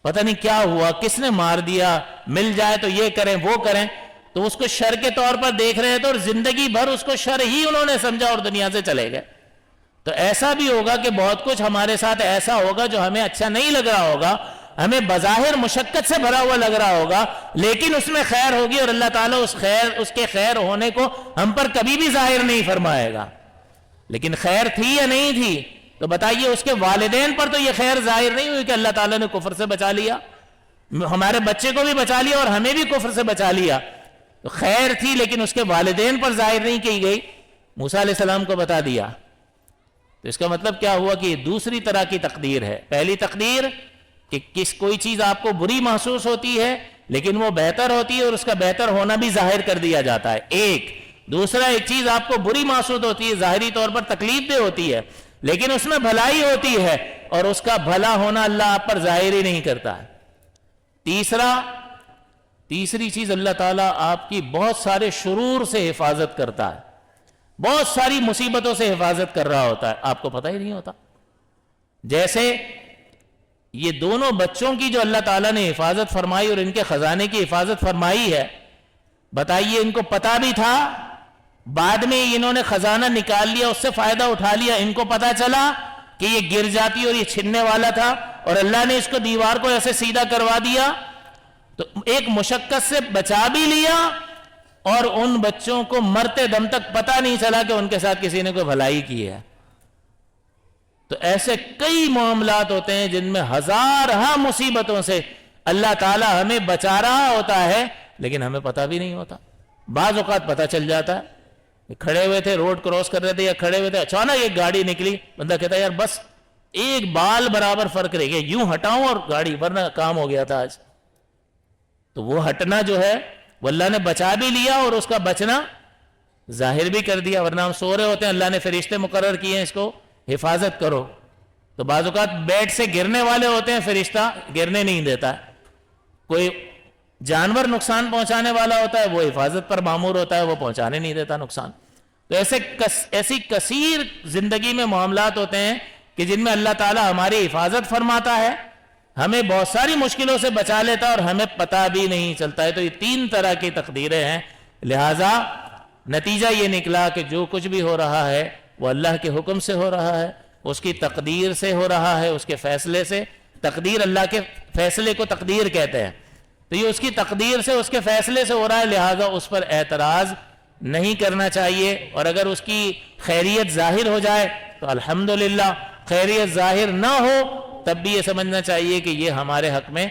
[SPEAKER 1] پتہ نہیں کیا ہوا، کس نے مار دیا، مل جائے تو یہ کریں وہ کریں، تو اس کو شر کے طور پر دیکھ رہے تھے اور زندگی بھر اس کو شر ہی انہوں نے سمجھا اور دنیا سے چلے گئے۔ تو ایسا بھی ہوگا کہ بہت کچھ ہمارے ساتھ ایسا ہوگا جو ہمیں اچھا نہیں لگ رہا ہوگا، ہمیں بظاہر مشقت سے بھرا ہوا لگ رہا ہوگا، لیکن اس میں خیر ہوگی اور اللہ تعالیٰ اس کے خیر ہونے کو ہم پر کبھی بھی ظاہر نہیں فرمائے گا۔ لیکن خیر تھی یا نہیں تھی؟ تو بتائیے، اس کے والدین پر تو یہ خیر ظاہر نہیں ہوئی کہ اللہ تعالیٰ نے کفر سے بچا لیا، ہمارے بچے کو بھی بچا لیا اور ہمیں بھی کفر سے بچا لیا، تو خیر تھی لیکن اس کے والدین پر ظاہر نہیں کی گئی، موسیٰ علیہ السلام کو بتا دیا۔ تو اس کا مطلب کیا ہوا کہ یہ دوسری طرح کی تقدیر ہے۔ پہلی تقدیر کہ کوئی چیز آپ کو بری محسوس ہوتی ہے لیکن وہ بہتر ہوتی ہے اور اس کا بہتر ہونا بھی ظاہر کر دیا جاتا ہے، ایک دوسرا ایک چیز آپ کو بری محسوس ہوتی ہے، ظاہری طور پر تکلیف دہ ہوتی ہے لیکن اس میں بھلائی ہوتی ہے اور اس کا بھلا ہونا اللہ آپ پر ظاہر ہی نہیں کرتا ہے۔ تیسری چیز، اللہ تعالیٰ آپ کی بہت سارے شرور سے حفاظت کرتا ہے، بہت ساری مصیبتوں سے حفاظت کر رہا ہوتا ہے، آپ کو پتہ ہی نہیں ہوتا۔ جیسے یہ دونوں بچوں کی جو اللہ تعالیٰ نے حفاظت فرمائی اور ان کے خزانے کی حفاظت فرمائی ہے، بتائیے ان کو پتہ بھی تھا، بعد میں انہوں نے خزانہ نکال لیا، اس سے فائدہ اٹھا لیا، ان کو پتہ چلا کہ یہ گر جاتی اور یہ چھننے والا تھا اور اللہ نے اس کو دیوار کو ایسے سیدھا کروا دیا، تو ایک مشقت سے بچا بھی لیا اور ان بچوں کو مرتے دم تک پتہ نہیں چلا کہ ان کے ساتھ کسی نے کوئی بھلائی کی ہے۔ تو ایسے کئی معاملات ہوتے ہیں جن میں ہزارہ مصیبتوں سے اللہ تعالیٰ ہمیں بچا رہا ہوتا ہے لیکن ہمیں پتہ بھی نہیں ہوتا۔ بعض اوقات پتہ چل جاتا ہے، کھڑے ہوئے تھے، روڈ کراس کر رہے تھے یا کھڑے ہوئے تھے، اچانک ایک گاڑی نکلی، بندہ کہتا ہے یار بس ایک بال برابر فرق رہ گیا، یوں ہٹاؤں اور گاڑی، ورنہ کام ہو گیا تھا آج۔ تو وہ ہٹنا جو ہے وہ اللہ نے بچا بھی لیا اور اس کا بچنا ظاہر بھی کر دیا، ورنہ ہم سو رہے ہوتے ہیں، اللہ نے فرشتے مقرر کیے ہیں اس کو حفاظت کرو، تو بعض اوقات بیڈ سے گرنے والے ہوتے ہیں، فرشتہ گرنے نہیں دیتا ہے، کوئی جانور نقصان پہنچانے والا ہوتا ہے وہ حفاظت پر مامور ہوتا ہے، وہ پہنچانے نہیں دیتا نقصان۔ تو ایسی کثیر زندگی میں معاملات ہوتے ہیں کہ جن میں اللہ تعالیٰ ہماری حفاظت فرماتا ہے، ہمیں بہت ساری مشکلوں سے بچا لیتا ہے اور ہمیں پتہ بھی نہیں چلتا ہے۔ تو یہ تین طرح کی تقدیریں ہیں، لہٰذا نتیجہ یہ نکلا کہ جو کچھ بھی ہو رہا ہے وہ اللہ کے حکم سے ہو رہا ہے، اس کی تقدیر سے ہو رہا ہے، اس کے فیصلے سے۔ تقدیر، اللہ کے فیصلے کو تقدیر کہتے ہیں، تو یہ اس کی تقدیر سے، اس کے فیصلے سے ہو رہا ہے، لہٰذا اس پر اعتراض نہیں کرنا چاہیے، اور اگر اس کی خیریت ظاہر ہو جائے تو الحمدللہ، خیریت ظاہر نہ ہو تب بھی یہ سمجھنا چاہیے کہ یہ ہمارے حق میں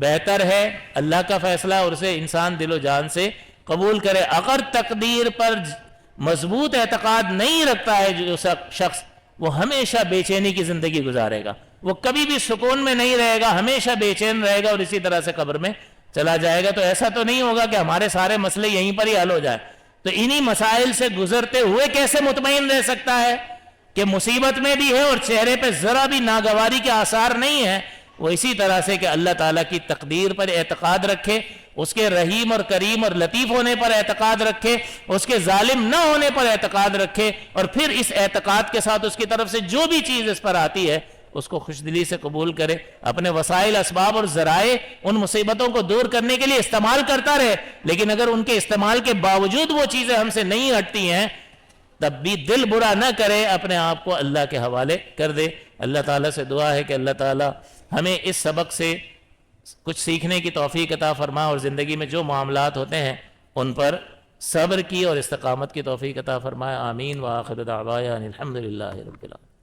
[SPEAKER 1] بہتر ہے، اللہ کا فیصلہ، اور اسے انسان دل و جان سے قبول کرے۔ اگر تقدیر پر مضبوط اعتقاد نہیں رکھتا ہے جو شخص، وہ ہمیشہ بے چینی کی زندگی گزارے گا، وہ کبھی بھی سکون میں نہیں رہے گا، ہمیشہ بے چین رہے گا اور اسی طرح سے قبر میں چلا جائے گا۔ تو ایسا تو نہیں ہوگا کہ ہمارے سارے مسئلے یہیں پر ہی حل ہو جائے، تو انہی مسائل سے گزرتے ہوئے کیسے مطمئن رہ سکتا ہے کہ مصیبت میں بھی ہے اور چہرے پہ ذرا بھی ناگواری کے آثار نہیں ہے؟ وہ اسی طرح سے کہ اللہ تعالیٰ کی تقدیر پر اعتقاد رکھے، اس کے رحیم اور کریم اور لطیف ہونے پر اعتقاد رکھے، اس کے ظالم نہ ہونے پر اعتقاد رکھے، اور پھر اس اعتقاد کے ساتھ اس کی طرف سے جو بھی چیز اس پر آتی ہے اس کو خوش دلی سے قبول کرے، اپنے وسائل، اسباب اور ذرائع ان مصیبتوں کو دور کرنے کے لیے استعمال کرتا رہے، لیکن اگر ان کے استعمال کے باوجود وہ چیزیں ہم سے نہیں ہٹتی ہیں تب بھی دل برا نہ کرے، اپنے آپ کو اللہ کے حوالے کر دے۔ اللہ تعالیٰ سے دعا ہے کہ اللہ تعالیٰ ہمیں اس سبق سے کچھ سیکھنے کی توفیق عطا فرمائے اور زندگی میں جو معاملات ہوتے ہیں ان پر صبر کی اور استقامت کی توفیق عطا فرمائے۔ آمین۔ وآخر دعوانا الحمدللہ رب العالمین۔